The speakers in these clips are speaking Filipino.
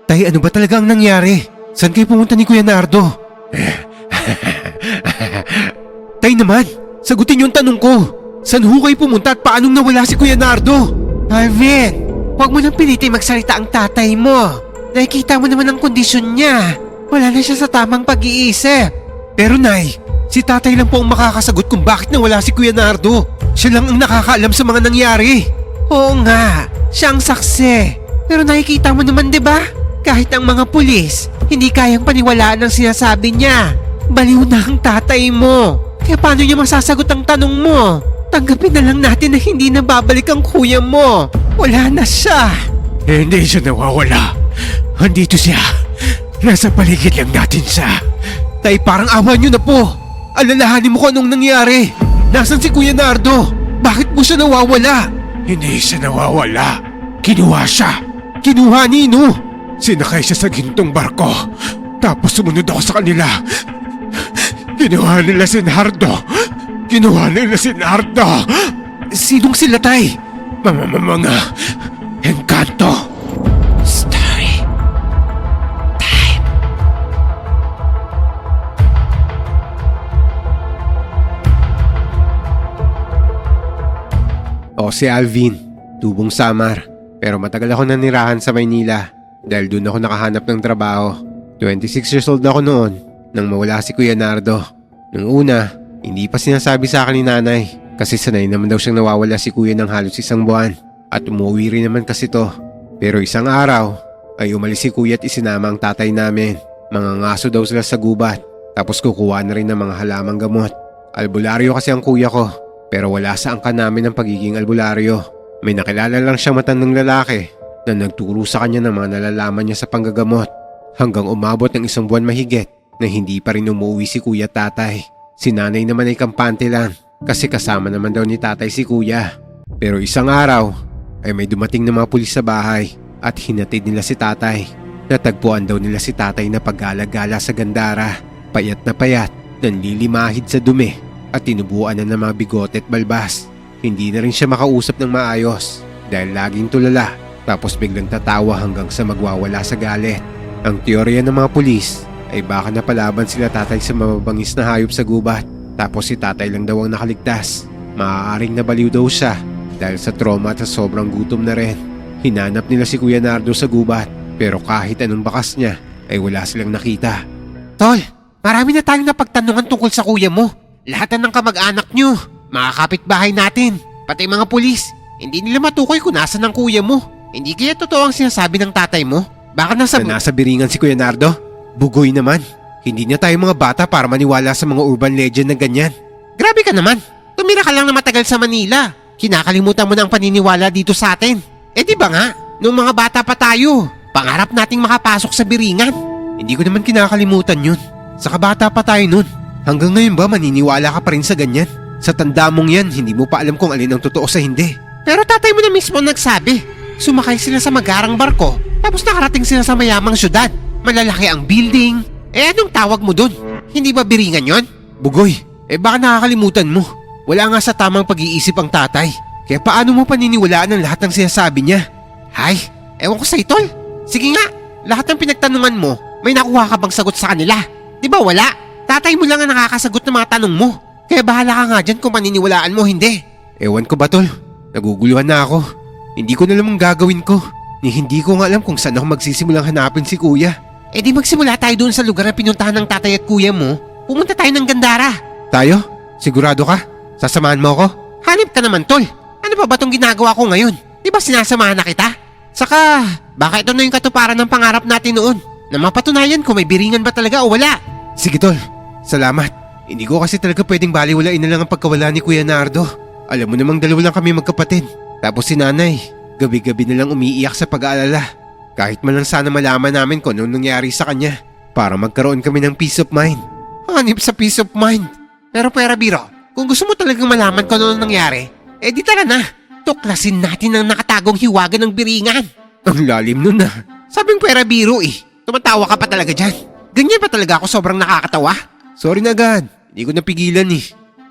Tay, ano ba talaga ang nangyari? Saan kayo pumunta ni Kuya Nardo? Tay naman, sagutin yung tanong ko. Saan ho kayo pumunta at paanong nawala si Kuya Nardo? Alvin, huwag mo nang pilitin magsalita ang tatay mo. Nakikita mo naman ang kondisyon niya. Wala na siya sa tamang pag-iisip. Pero Nay, si tatay lang po ang makakasagot kung bakit nawala si Kuya Nardo. Siya lang ang nakakaalam sa mga nangyari. Oo nga, siya ang saksi. Pero nakikita mo naman, di ba? Kahit ang mga pulis, hindi kayang paniwalaan ang sinasabi niya. Baliw na ang tatay mo. Kaya paano niya masasagot ang tanong mo? Tanggapin na lang natin na hindi na babalik ang kuya mo. Wala na siya. Hindi siya nawawala. Andito siya. Nasa paligid lang natin siya. Tay, parang awa niyo na po. Alalahanin mo kung anong nangyari. Nasaan si Kuya Nardo? Bakit mo siya nawawala? Hindi siya nawawala. Kinuha siya. Kinuha nino. Sinakay siya sa gintong barko. Tapos sumunod ako sa kanila. Kinuha nila si Nardo. Kinuha nila si Nardo. Sinong sila, Tay? Mga Encanto. Story time. O si Alvin, tubong Samar. Pero matagal ako nanirahan sa Maynila dahil doon ako nakahanap ng trabaho. 26 years old ako noon nang mawala si Kuya Nardo. Nung una, hindi pa sinasabi sa akin ni nanay kasi sanay naman daw siyang nawawala si Kuya ng halos isang buwan at umuwi rin naman kasi to. Pero isang araw ay umalis si Kuya at isinama ang tatay namin. Mga ngaso daw sila sa gubat tapos kukuha na rin ng mga halamang gamot. Albularyo kasi ang kuya ko pero wala sa angka namin ang pagiging albularyo. May nakilala lang siyang matandang lalaki na nagturo sa kanya ng mga nalalaman niya sa panggagamot hanggang umabot ng isang buwan mahigit na hindi pa rin umuwi si Kuya at tatay. Si nanay naman ay kampante lang kasi kasama naman daw ni tatay si Kuya. Pero isang araw ay may dumating na mga pulis sa bahay at hinatid nila si tatay. Natagpuan daw nila si tatay na paggala-gala sa Gandara. Payat na payat, nanlilimahid sa dumi at tinubuan na ng mga bigote at balbas. Hindi na rin siya makausap ng maayos dahil laging tulala tapos biglang tatawa hanggang sa magwawala sa galit. Ang teorya ng mga pulis ay baka napalaban sila tatay sa mababangis na hayop sa gubat tapos si tatay lang daw ang nakaligtas. Maaaring nabaliw daw siya dahil sa trauma at sa sobrang gutom na rin. Hinanap nila si Kuya Nardo sa gubat pero kahit anong bakas niya ay wala silang nakita. Tol, marami na tayong napagtanungan tungkol sa kuya mo. Lahat ng kamag-anak niyo, mga kapitbahay natin, pati mga pulis, hindi nila matukoy kung nasan ang kuya mo. Hindi kaya totoo ang sinasabi ng tatay mo? Baka nasa biringan si Kuya Nardo? Bugoy naman. Hindi na tayo mga bata para maniwala sa mga urban legend na ganyan. Grabe ka naman. Tumira ka lang na matagal sa Manila. Kinakalimutan mo na ang paniniwala dito sa atin. Eh di ba nga, nung mga bata pa tayo, pangarap nating makapasok sa biringan. Hindi ko naman kinakalimutan yun. Saka bata pa tayo nun. Hanggang ngayon ba maniniwala ka pa rin sa ganyan? Sa tanda mong yan, hindi mo pa alam kung alin ang totoo sa hindi. Pero tatay mo na mismo nagsabi. Sumakay sila sa magarang barko, tapos nakarating sila sa mayamang syudad. Malalaki ang building. Eh anong tawag mo dun? Hindi ba biringan yon? Bugoy, baka nakakalimutan mo. Wala nga sa tamang pag-iisip ang tatay. Kaya paano mo paniniwalaan ang lahat ng sinasabi niya? Hay, ewan ko sa'yo tol. Sige nga, lahat ng pinagtanungan mo, may nakuha ka bang sagot sa kanila? Di ba wala? Tatay mo lang ang nakakasagot ng mga tanong mo. Kaya bahala ka nga dyan kung paniniwalaan mo hindi. Ewan ko ba tol? Naguguluhan na ako. Hindi ko na alam ang gagawin ko. Hindi ko nga alam kung saan ako magsisimulang hanapin si Kuya. Eh di magsimula tayo doon sa lugar na pinuntahan ng tatay at kuya mo. Pumunta tayo ng Gandara. Tayo? Sigurado ka? Sasamahan mo ako? Hanip ka naman tol. Ano ba tong ginagawa ko ngayon? Di ba sinasamahan na kita? Saka, baka ito na yung katuparan ng pangarap natin noon. Na mapatunayan kung may biringan ba talaga o wala. Sige tol, salamat. Hindi ko kasi talaga pwedeng baliwalain na lang ang pagkawala ni Kuya Nardo. Alam mo namang dalawa lang kami magkapatid. Tapos si nanay, gabi-gabi na lang umiiyak sa pag-aalala. Kahit man lang sana malaman namin kung anong nangyari sa kanya para magkaroon kami ng peace of mind. Hanip sa peace of mind. Pero Pera Biro, kung gusto mo talagang malaman kung anong nangyari, di tara na. Tuklasin natin ang nakatagong hiwaga ng biringan. Ang lalim nun ah. Sabing Pera Biro tumatawa ka pa talaga dyan. Ganyan pa talaga ako sobrang nakakatawa? Sorry na agad, hindi ko napigilan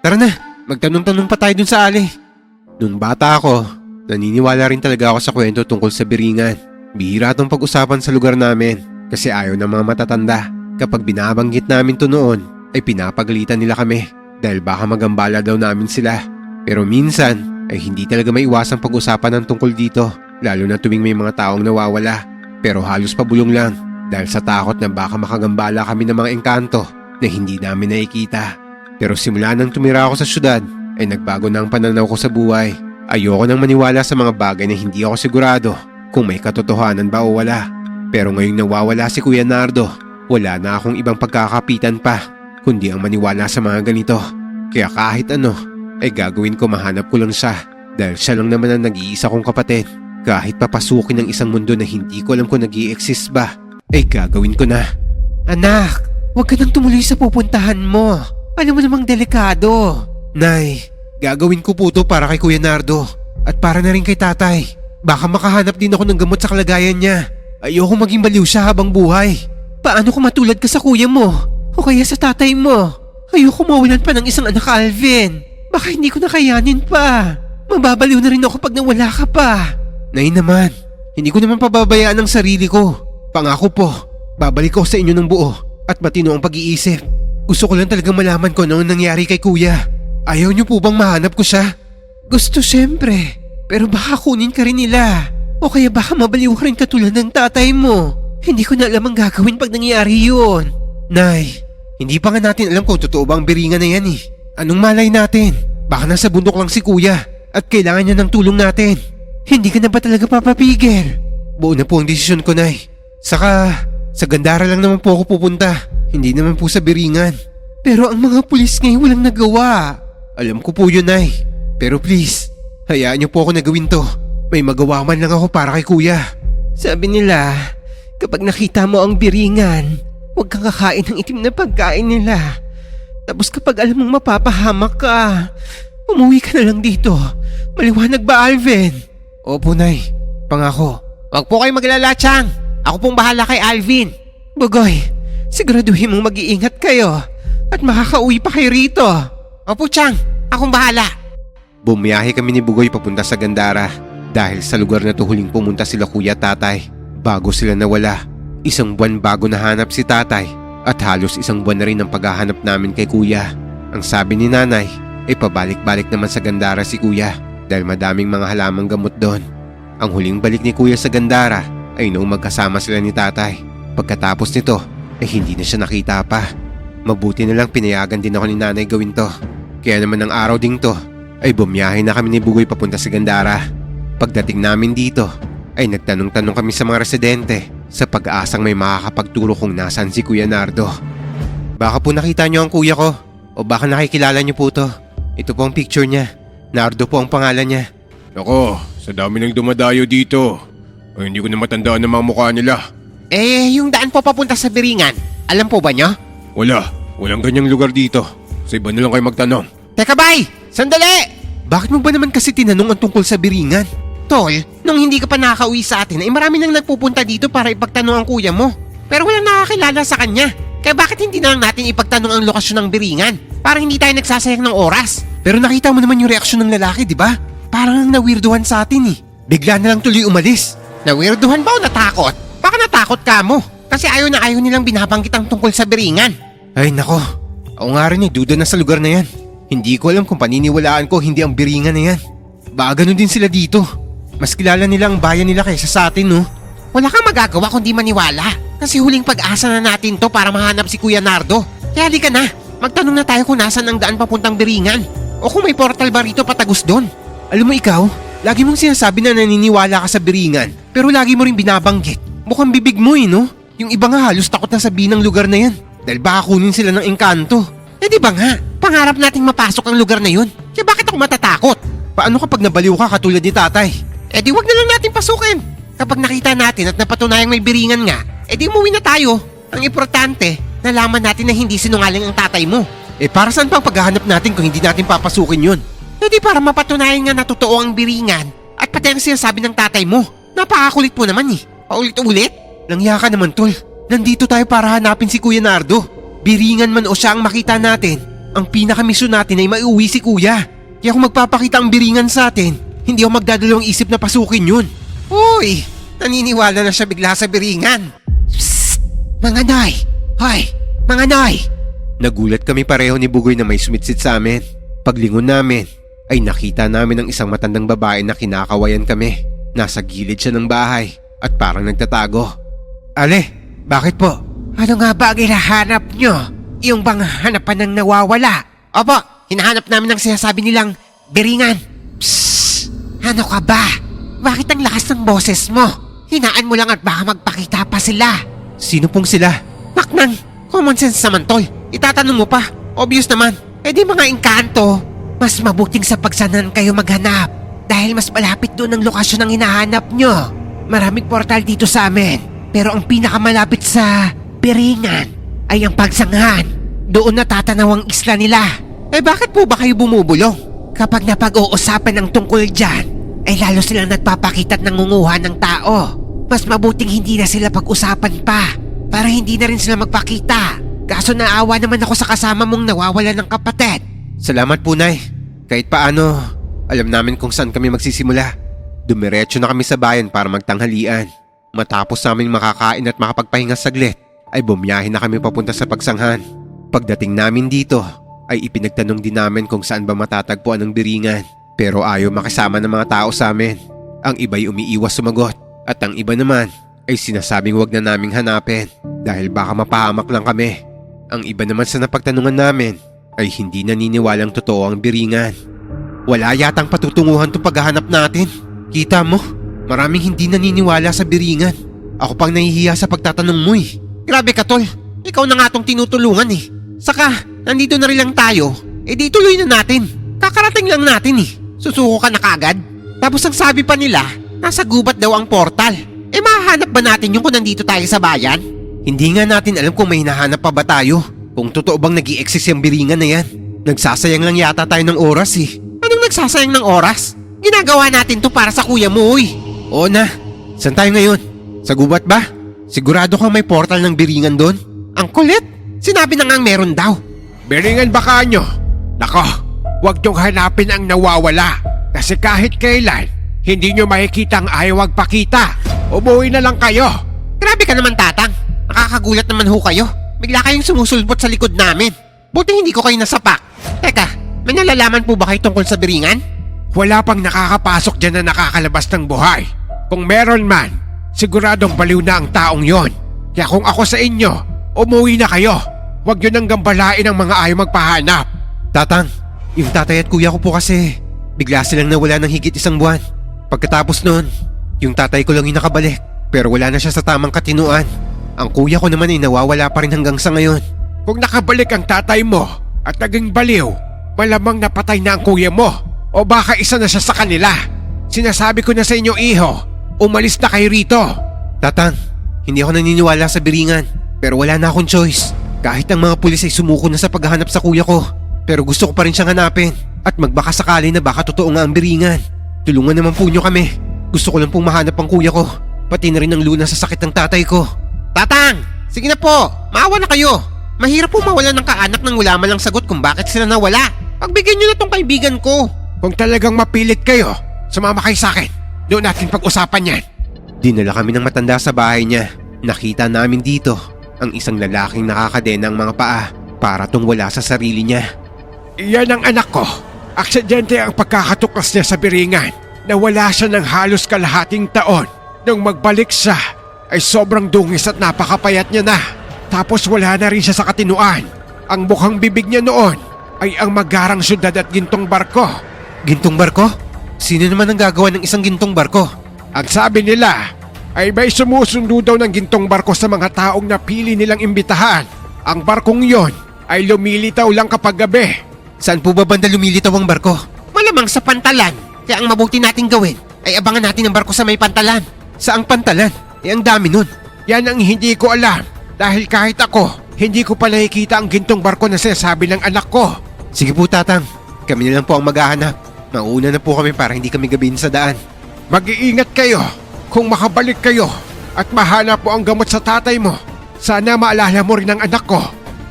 Tara na, magtanong-tanong pa tayo dun sa ali. Nung bata ako, naniniwala rin talaga ako sa kwento tungkol sa biringan. Bihira tong pag-usapan sa lugar namin kasi ayaw ng mga matatanda. Kapag binabanggit namin to noon ay pinapagalitan nila kami dahil baka magambala daw namin sila. Pero minsan ay hindi talaga maiwasang pag-usapan ng tungkol dito, lalo na tuwing may mga taong nawawala. Pero halos pabulong lang dahil sa takot na baka makagambala kami ng mga engkanto na hindi namin nakikita. Pero simula nang tumira ako sa syudad ay nagbago na ang pananaw ko sa buhay. Ayoko nang maniwala sa mga bagay na hindi ako sigurado kung may katotohanan ba o wala. Pero ngayong nawawala si Kuya Nardo, wala na akong ibang pagkakapitan pa kundi ang maniwala sa mga ganito. Kaya kahit ano ay gagawin ko, mahanap ko lang siya dahil siya lang naman ang nag-iisa kong kapatid. Kahit papasukin ng isang mundo na hindi ko alam kung nag-i-exist ba, ay gagawin ko na. Anak, huwag ka nang tumuloy sa pupuntahan mo. Alam mo namang delikado. Nay, gagawin ko po to para kay Kuya Nardo at para na rin kay tatay. Baka makahanap din ako ng gamot sa kalagayan niya. Ayoko maging baliw siya habang buhay. Paano kung matulad ka sa kuya mo o kaya sa tatay mo? Ayoko mawalan pa ng isang anak, Alvin. Baka hindi ko nakayanin pa. Mababaliw na rin ako pag nawala ka pa. Nay naman, hindi ko naman pababayaan ang sarili ko. Pangako po, babalik ako sa inyo ng buo at matino ang pag-iisip. Gusto ko lang talagang malaman ko ano ang nangyari kay kuya. Ayaw niyo po bang mahanap ko siya? Gusto siyempre, pero baka kunin ka rin nila. O kaya baka mabaliw ka rin katulad ng tatay mo. Hindi ko na alam ang gagawin pag nangyari yun. Nay, hindi pa nga natin alam kung totoo ba ang biringan na yan eh. Anong malay natin? Baka nasa bundok lang si kuya at kailangan niya ng tulong natin. Hindi ka na ba talaga papapigil? Buo na po ang desisyon ko, Nay. Saka, sa Gandara lang naman po ako pupunta. Hindi naman po sa biringan. Pero ang mga pulis ngayon walang nagawa. Alam ko po yun, Nay. Pero please, hayaan niyo po ako na gawin to. May magawa man lang ako para kay kuya. Sabi nila, kapag nakita mo ang biringan, huwag kang kakain ng itim na pagkain nila. Tapos kapag alam mong mapapahamak ka, umuwi ka na lang dito. Maliwanag ba, Alvin? Opo, Nay. Pangako. Huwag po kayo maglala, Chang. Ako pong bahala kay Alvin. Bugoy, siguraduhin mong mag-iingat kayo at makakauwi pa kayo rito. Opo, Chang. Akong bahala. Bumiyahe kami ni Bugoy papunta sa Gandara dahil sa lugar na to huling pumunta sila kuya at tatay bago sila nawala. Isang buwan bago nahanap si tatay at halos isang buwan na rin ang paghahanap namin kay kuya. Ang sabi ni nanay ay pabalik-balik naman sa Gandara si kuya dahil madaming mga halamang gamot doon. Ang huling balik ni kuya sa Gandara ay noong magkasama sila ni tatay. Pagkatapos nito ay hindi na siya nakita pa. Mabuti na lang pinayagan din ako ni nanay gawin to. Kaya naman ang araw ding to ay bumiyahe na kami ni Bugoy papunta sa Gandara. Pagdating namin dito ay nagtanong-tanong kami sa mga residente sa pag-aasang may makakapagturo kung nasaan si Kuya Nardo. Baka po nakita niyo ang kuya ko o baka nakikilala niyo po to. Ito po ang picture niya. Nardo po ang pangalan niya. Nako, sa dami ng dumadayo dito. Ay, hindi ko na matandaan ang mga mukha nila. Yung daan po papunta sa biringan. Alam po ba niyo? Walang ganyang lugar dito. Sa iba na lang kayo magtanong. Teka, bay! Sandali! Bakit mo ba naman kasi tinanong ang tungkol sa biringan? Tol, nung hindi ka pa nakakauwi sa atin ay marami nang nagpupunta dito para ipagtanong ang kuya mo. Pero walang nakakilala sa kanya. Kaya bakit hindi na lang natin ipagtanong ang lokasyon ng biringan? Para hindi tayo nagsasayang ng oras. Pero nakita mo naman yung reaksyon ng lalaki, di ba? Parang nawirduhan sa atin eh. Bigla na lang tuloy umalis. Nawirduhan ba o natakot? Baka natakot ka mo. Kasi ayaw na ayaw nilang binabanggit ang tungkol sa biringan. Ay nako, ako nga rin duda na sa lugar na yan. Hindi ko alam kung paniniwalaan ko hindi ang biringan na yan. Baka ganun din sila dito. Mas kilala nila ang bayan nila kaysa sa atin, no? Wala kang magagawa kundi maniwala. Kasi huling pag-asa na natin to para mahanap si Kuya Nardo. Kaya halika na, magtanong na tayo kung nasan ang daan papuntang biringan. O kung may portal ba rito patagos doon. Alam mo ikaw, lagi mong sinasabi na naniniwala ka sa biringan. Pero lagi mo rin binabanggit. Mukhang bibig mo no? Yung iba nga halos takot na sabihin ng lugar na yan. Dahil baka kunin sila ng engkanto. Eh di ba nga, pangarap nating mapasok ang lugar na yun. Kaya bakit ako matatakot? Paano kapag nabaliw ka katulad ni tatay? Eh di wag na lang natin pasukin. Kapag nakita natin at napatunayang may biringan nga, eh di umuwi na tayo. Ang importante, nalaman natin na hindi sinungaling ang tatay mo. Eh para saan pang paghahanap natin kung hindi natin papasukin yun? Eh di para mapatunayan nga na totoo ang biringan at pati ang sinasabi ng tatay mo. Napakakulit po naman eh. Paulit-ulit. Langya ka naman tol. Nandito tayo para hanapin si Kuya Nardo. Biringan man o siya ang makita natin, ang pinakamisyon natin ay maiuwi si kuya. Kaya kung magpapakita ang biringan sa atin, hindi ako magdadalawang isip na pasukin yun. Uy, naniniwala na siya bigla sa biringan. Psst! Mga Noy! Hoy! Mga Noy! Nagulat kami pareho ni Bugoy na may sumitsid sa amin. Paglingon namin, ay nakita namin ang isang matandang babae na kinakawayan kami. Nasa gilid siya ng bahay at parang nagtatago. Ale, bakit po? Ano nga ba ang hinahanap nyo? Yung bang hanapan ng nawawala? Opo, hinahanap namin ang sinasabi nilang biringan. Psst! Ano ka ba? Bakit ang lakas ng boses mo? Hinaan mo lang at baka magpakita pa sila. Sino pong sila? Maknang, common sense naman tol. Itatanong mo pa. Obvious naman. Eh di mga engkanto. Mas mabuting sa pagsanan kayo maghanap. Dahil mas malapit doon ang lokasyon ng hinahanap nyo. Maraming portal dito sa amin. Pero ang pinakamalapit sa biringan ay ang pagsanghan. Doon natatanaw ang isla nila. Eh bakit po ba kayo bumubulong? Kapag napag-uusapan ang tungkol dyan, ay lalo silang nagpapakita at nangunguha ng tao. Mas mabuting hindi na sila pag-usapan pa para hindi na rin sila magpakita. Kaso naawa naman ako sa kasama mong nawawala ng kapatid. Salamat po, Nay. Kahit paano, alam namin kung saan kami magsisimula. Dumiretso na kami sa bayan para magtanghalian. Matapos namin makakain at makapagpahinga saglit, ay bumiyahe na kami papunta sa pagsanghan. Pagdating namin dito, ay ipinagtanong din namin kung saan ba matatagpuan ang biringan. Pero ayaw makasama ng mga tao sa amin. Ang iba'y umiiwas sumagot at ang iba naman ay sinasabing wag na naming hanapin dahil baka mapahamak lang kami. Ang iba naman sa napagtanungan namin ay hindi naniniwalang totoo ang biringan. Wala yatang patutunguhan itong paghahanap natin. Kita mo, maraming hindi naniniwala sa biringan. Ako pang nahihiya sa pagtatanong mo eh. Grabe ka tol, ikaw na nga tong tinutulungan eh. Saka, nandito na rin lang tayo, eh di tuloy na natin. Kakarating lang natin eh. Susuko ka na kagad? Tapos ang sabi pa nila, nasa gubat daw ang portal. Eh mahahanap ba natin yung kung nandito tayo sa bayan? Hindi nga natin alam kung may hinahanap pa ba tayo. Kung totoo bang nag-i-exist yung biringan na yan. Nagsasayang lang yata tayo ng oras eh. Anong nagsasayang ng oras? Ginagawa natin to para sa kuya mo eh. Oo na. Saan tayo ngayon? Sa gubat ba? Sigurado kang may portal ng biringan doon? Ang kulit. Sinabi na ngang meron daw. Biringan baka nyo? Nako, huwag niyong hanapin ang nawawala. Kasi kahit kailan, hindi nyo makikita ang ayaw magpakita. Umuwi na lang kayo. Grabe ka naman tatang. Nakakagulat naman ho kayo. Bigla kayong sumusulbot sa likod namin. Buti hindi ko kayo nasapak. Teka, may nalalaman po ba kayo tungkol sa biringan? Wala pang nakakapasok dyan na nakakalabas ng buhay. Kung meron man, siguradong baliw na ang taong yon. Kaya kung ako sa inyo, umuwi na kayo. Huwag nyo nang gambalain ang mga ayaw magpahanap. Tatang, yung tatay at kuya ko po kasi bigla silang nawala ng higit 1 buwan. Pagkatapos noon, yung tatay ko lang yung nakabalik pero wala na siya sa tamang katinuan. Ang kuya ko naman ay nawawala pa rin hanggang sa ngayon. Kung nakabalik ang tatay mo at naging baliw, malamang napatay na ang kuya mo o baka isa na siya sa kanila. Sinasabi ko na sa inyo, iho, umalis na kayo rito. Tatang, hindi ako naniniwala sa biringan pero wala na akong choice. Kahit ang mga pulis ay sumuko na sa paghahanap sa kuya ko, pero gusto ko pa rin siyang hanapin at magbaka sakali na baka totoo nga ang biringan. Tulungan naman po niyo kami. Gusto ko lang pong mahanap ang kuya ko, pati na rin ang luna sa sakit ng tatay ko. Tatang, sige na po, maawa na kayo. Mahirap po mawala ng kaanak nang wala man lang sagot kung bakit sila nawala. Pagbigyan niyo na tong kaibigan ko. Kung talagang mapilit kayo, sumama kayo sa akin. Doon natin pag-usapan yan. Dinala kami ng matanda sa bahay niya. Nakita namin dito ang isang lalaking nakakadena ng mga paa para tong wala sa sarili niya. Iyan ang anak ko. Aksidente ang pagkakatuklas niya sa biringan. Nawala siya ng halos kalahating taon. Nung magbalik siya, ay sobrang dungis at napakapayat niya na. Tapos wala na rin siya sa katinuan. Ang mukhang bibig niya noon ay ang magarang syudad at gintong barko. Gintong barko? Sino naman ang gagawa ng isang gintong barko? Ang sabi nila ay may sumusundo daw ng gintong barko sa mga taong napili nilang imbitahan. Ang barkong yon ay lumilitaw lang kapag gabi. Saan po ba banda lumilitaw ang barko? Malamang sa pantalan. Kaya ang mabuti nating gawin ay abangan natin ang barko sa may pantalan. Saang pantalan? Eh ang dami nun. Yan ang hindi ko alam. Dahil kahit ako, hindi ko pa nakikita ang gintong barko na sinasabi ng anak ko. Sige po tatang, kami na lang po ang maghahanap. Mauna na po kami para hindi kami gabihin sa daan. Mag-iingat kayo. Kung makabalik kayo at mahanap mo ang gamot sa tatay mo, sana maalala mo rin ang anak ko.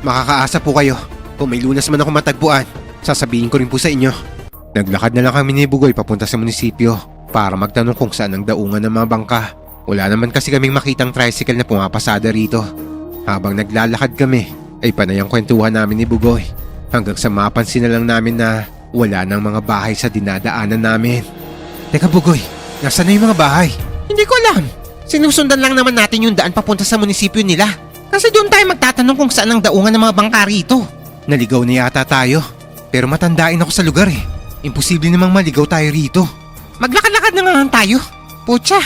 Makakaasa po kayo. Kung may lunas man ako matagpuan, sasabihin ko rin po sa inyo. Naglakad na lang kami ni Bugoy papunta sa munisipyo para magtanong kung saan ang daungan ng mga bangka. Wala naman kasi kaming makitang tricycle na pumapasada rito. Habang naglalakad kami, ay panay ang kwentuhan namin ni Bugoy. Hanggang sa mapansin na lang namin na wala nang mga bahay sa dinadaanan namin. Teka Bugoy, nasaan na yung mga bahay? Hindi ko alam. Sinusundan lang naman natin yung daan papunta sa munisipyo nila. Kasi doon tayo magtatanong kung saan ang daungan ng mga bangka rito. Naligaw na yata tayo. Pero matandain ako sa lugar eh. Imposible namang maligaw tayo rito. Maglakad-lakad na nga tayo. Pucha,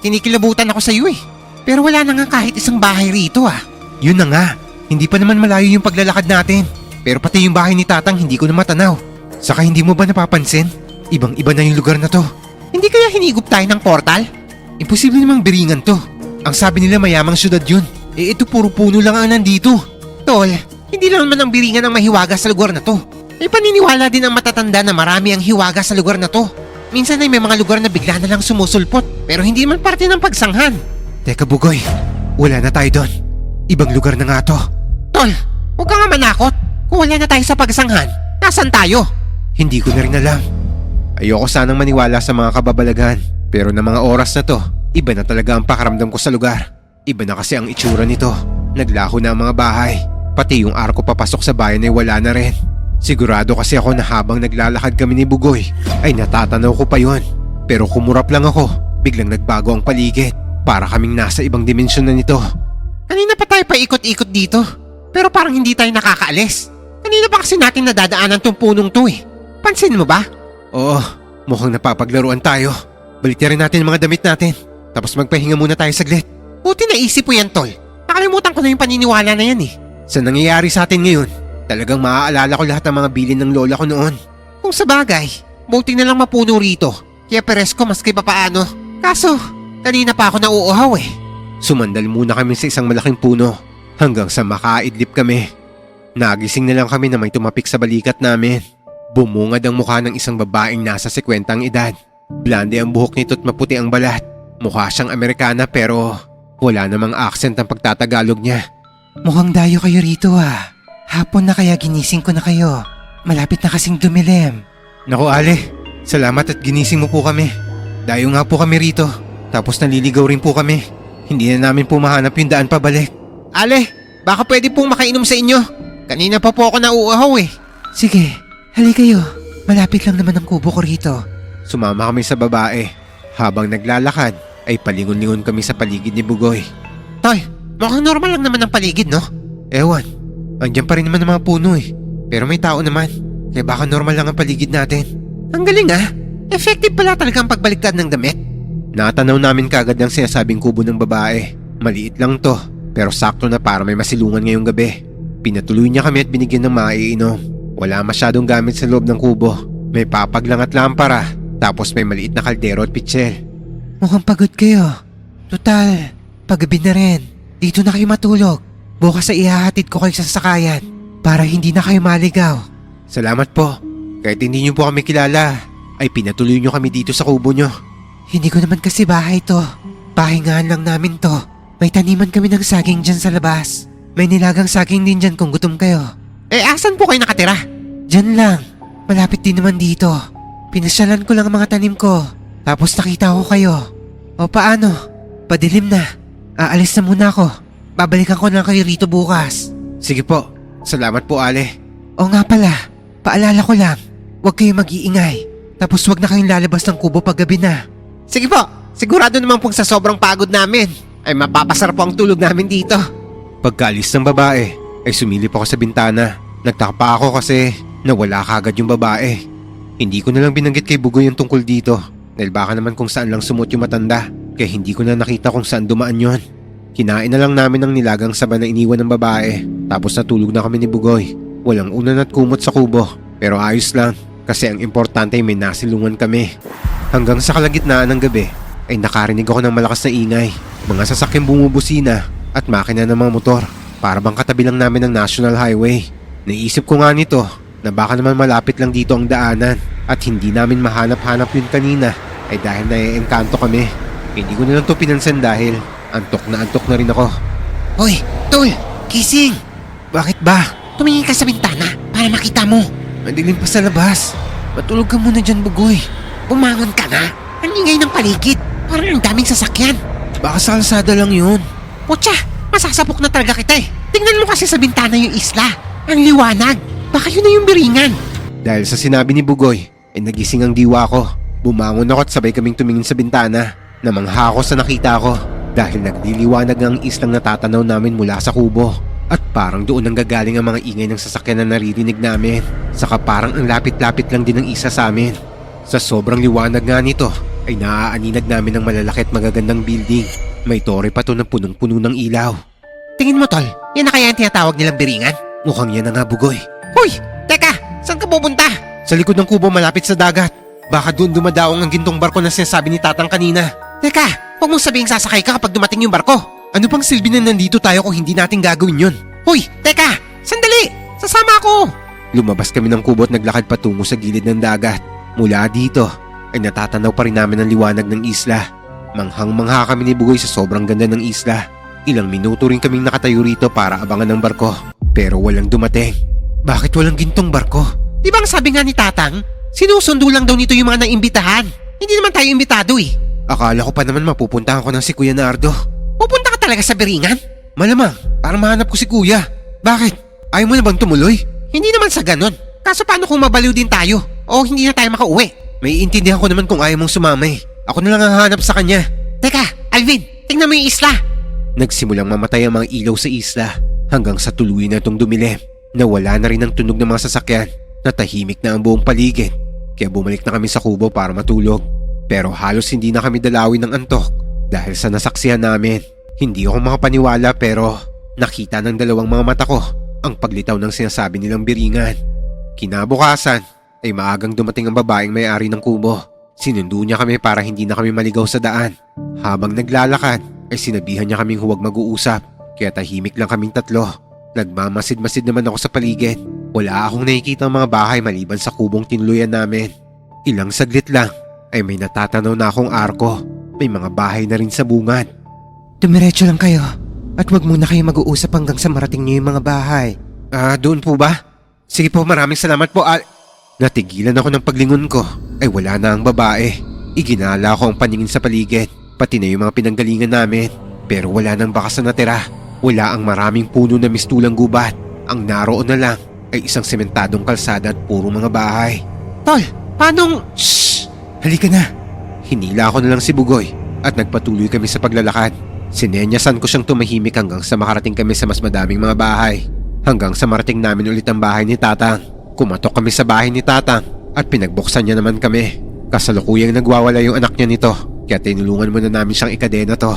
kinikilabutan ako sa iyo eh. Pero wala na nga kahit isang bahay rito ah. Yun na nga, hindi pa naman malayo yung paglalakad natin. Pero pati yung bahay ni Tatang hindi ko na matanaw. Saka hindi mo ba napapansin? Ibang-iba na yung lugar na to. Hindi kaya hinigop tayo ng portal? Imposible namang biringan to. Ang sabi nila mayamang syudad yun. Eh ito puro puno lang ang nandito. Tol, hindi lang naman ang biringan ang mahiwaga sa lugar na to. May paniniwala din ang matatanda na marami ang hiwaga sa lugar na to. Minsan ay may mga lugar na bigla na lang sumusulpot pero hindi man parte ng pagsanghan. Teka Bugoy, wala na tayo doon. Ibang lugar na nga to. Tol, huwag ka nga manakot. Kung wala na tayo sa pagsanghan, nasan tayo? Hindi ko na rin alam. Ayoko sanang maniwala sa mga kababalaghan. Pero na mga oras na to, iba na talaga ang pakaramdam ko sa lugar. Iba na kasi ang itsura nito. Naglaho na ang mga bahay. Pati yung arko papasok sa bayan ay wala na rin. Sigurado kasi ako na habang naglalakad kami ni Bugoy ay natatanaw ko pa yon. Pero kumurap lang ako, biglang nagbago ang paligid. Para kaming nasa ibang dimensyon na nito. Kanina pa tayo paikot-ikot dito. Pero parang hindi tayo nakakaalis. Kanina pa kasi natin nadadaanan tong punong to eh. Pansin mo ba? Oo, mukhang napapaglaruan tayo. Baliktarin natin ang mga damit natin. Tapos magpahinga muna tayo saglit. Buti naisip mo yan, Tol. Nakalimutan ko na yung paniniwala na yan eh. Sa nangyayari sa atin ngayon, talagang maaalala ko lahat ng mga bilin ng lola ko noon. Kung sa bagay, buti na lang mapuno rito. Kaya peres ko maski papaano. Kaso, kanina pa ako nauuhaw eh. Sumandal muna kami sa isang malaking puno hanggang sa makaidlip kami. Nagising na lang kami na may tumapik sa balikat namin. Bumungad ang mukha ng isang babaeng nasa 50 ang edad. Blonde ang buhok nito at maputi ang balat. Mukha siyang Amerikana pero wala namang accent ang pagtatagalog niya. Mukhang dayo kayo rito ah. Hapon na kaya ginising ko na kayo. Malapit na kasing dumilim. Naku Ale, salamat at ginising mo po kami. Dayo nga po kami rito. Tapos naliligaw rin po kami. Hindi na namin po mahanap yung daan pabalik. Ale, baka pwede pong makainom sa inyo. Kanina pa po ako nauuhaw eh. Sige, hali kayo. Malapit lang naman ang kubo ko rito. Sumama kami sa babae. Habang naglalakad, ay palingon-lingon kami sa paligid ni Bugoy. Toy, mukhang normal lang naman ang paligid, no? Ewan, andyan pa rin naman ang mga puno eh. Pero may tao naman, kaya baka normal lang ang paligid natin. Ang galing ah, effective pala talaga ang pagbaliktad ng damit. Natanaw namin kagad ang sinasabing kubo ng babae. Maliit lang to, pero sakto na para may masilungan ngayong gabi. Pinatuloy niya kami at binigyan ng maiinom. Wala masyadong gamit sa loob ng kubo. May papag lang at lampara. Tapos may maliit na kaldero at pitsil. Mukhang pagod kayo. Total, paggabi na rin. Dito na kayo matulog. Bukas ay ihahatid ko kayo sa sasakayan para hindi na kayo maligaw. Salamat po. Kahit hindi niyo po kami kilala, ay pinatuloy niyo kami dito sa kubo niyo. Hindi ko naman kasi bahay to. Pahingahan lang namin to. May taniman kami ng saging dyan sa labas. May nilagang saging din dyan kung gutom kayo. Eh asan po kayo nakatira? Dyan lang. Malapit din naman dito. Pinasyalan ko lang ang mga tanim ko. Tapos nakita ko kayo. O paano? Padilim na. Aalis na muna ako. Babalikan ko na kayo rito bukas. Sige po. Salamat po Ale. O nga pala. Paalala ko lang. Huwag kayong mag-iingay. Tapos huwag na kayong lalabas ng kubo pag gabi na. Sige po. Sigurado naman pong sa sobrang pagod namin ay mapapasarap po ang tulog namin dito. Pagkaalis ng babae ay sumilip ako sa bintana. Nagtaka pa ako kasi nawala kagad yung babae. Hindi ko na lang binanggit kay Bugoy yung tungkol dito dahil baka naman kung saan lang sumot yung matanda kaya hindi ko na nakita kung saan dumaan yon. Kinain na lang namin ang nilagang saba na iniwan ng babae tapos natulog na kami ni Bugoy. Walang unan at kumot sa kubo pero ayos lang kasi ang importante ay may nasilungan kami. Hanggang sa kalagitnaan ng gabi ay nakarinig ako ng malakas na ingay. Mga sasakyang bumubusina at makina ng mga motor para bang katabi lang namin ng National Highway. Naisip ko nga nito na baka naman malapit lang dito ang daanan at hindi namin mahanap-hanap yun kanina ay dahil naiengkanto kami. Hindi ko na lang to pinansin dahil antok na rin ako. Hoy, Tol! Gising! Bakit ba? Tumingin ka sa bintana para makita mo. Madilim pa sa labas. Matulog ka muna dyan, Bugoy. Bumangon ka na. Ang ingay ng paligid. Parang ang daming sasakyan. Baka sa kalsada lang yun. Putya, masasabok na talaga kita eh. Tingnan mo kasi sa bintana yung isla. Ang liwanag. Baka yun na yung biringan. Dahil sa sinabi ni Bugoy, nagising ang diwa ko. Bumangon ako at sabay kaming tumingin sa bintana. Namangha ako sa nakita ko dahil nagliliwanag ang islang natatanaw namin mula sa kubo. At parang doon ang gagaling ang mga ingay ng sasakyan na naririnig namin. Saka parang ang lapit-lapit lang din ng isa sa amin. Sa sobrang liwanag nga nito ay naaaninag namin ang malalaki at magagandang building. May tore pa to na punong-puno ng ilaw. Tingin mo tol, yan na kaya ang tinatawag nilang biringan? Mukhang yan na nga, Bugoy. Hoy, teka, saan ka pupunta? Sa likod ng kubo malapit sa dagat. Baka doon dumadaong ang gintong barko na sinasabi ni Tatang kanina. Teka, huwag mong sabihing sasakay ka kapag dumating yung barko. Ano pang silbi na nandito tayo kung hindi natin gagawin yun? Hoy, teka, sandali, sasama ako. Lumabas kami ng kubo at naglakad patungo sa gilid ng dagat. Mula dito ay natatanaw pa rin namin ang liwanag ng isla. Manghang-mangha kami ni Bugoy sa sobrang ganda ng isla. Ilang minuto rin kaming nakatayo rito para abangan ng barko. Pero walang dumating. Bakit walang gintong barko? Di ba ang sabi nga ni Tatang, sinusundo lang daw nito yung mga naimbitahan. Hindi naman tayo imbitado eh. Akala ko pa naman mapupuntahan ko ng si Kuya Nardo. Pupunta ka talaga sa biringan? Malamang, para mahanap ko si Kuya. Bakit? Ayaw mo na bang tumuloy? Hindi naman sa ganon. Kaso paano kung mabaliw din tayo? O hindi na tayo makauwi? May intindihan ko naman kung ayaw mong sumamay. Ako na lang ang hahanap sa kanya. Teka, Alvin, tingnan mo yung isla. Nagsimulang mamatay ang mga ilaw sa isla hanggang sa tuluyan na itong dumilim. Nawala na rin ang tunog ng mga sasakyan. Natahimik na ang buong paligid. Kaya bumalik na kami sa kubo para matulog. Pero halos hindi na kami dalawin ng antok dahil sa nasaksihan namin. Hindi ako makapaniwala pero nakita ng dalawang mga mata ko ang paglitaw ng sinasabi nilang biringan. Kinabukasan ay maagang dumating ang babaeng may-ari ng kubo. Sinundo niya kami para hindi na kami maligaw sa daan. Habang naglalakad ay sinabihan niya kaming huwag mag-uusap. Kaya tahimik lang kaming tatlo. Nagmamasid-masid naman ako sa paligid. Wala akong nakikita mga bahay maliban sa kubong tinuluyan namin. Ilang saglit lang ay may natatanaw na akong arko. May mga bahay na rin sa bungad. Dumiretso lang kayo at wag muna kayo mag-uusap hanggang sa marating niyo yung mga bahay. Doon po ba? Sige po, maraming salamat po. Natigilan ako ng paglingon ko ay wala na ang babae. Iginala ko ang paningin sa paligid, pati na yung mga pinanggalingan namin. Pero wala nang bakas na natira. Wala ang maraming puno na mistulang gubat. Ang naroon na lang ay isang sementadong kalsada at puro mga bahay. Tol, paanong... Shhh! Halika na! Hinila ko na lang si Bugoy at nagpatuloy kami sa paglalakad. Sinenyasan ko siyang tumahimik hanggang sa makarating kami sa mas madaming mga bahay. Hanggang sa marating namin ulit ang bahay ni Tatang. Kumatok kami sa bahay ni Tatang at pinagbuksan niya naman kami. Kasalukuyang nagwawala yung anak niya nito kaya tinulungan muna namin siyang ikadena to.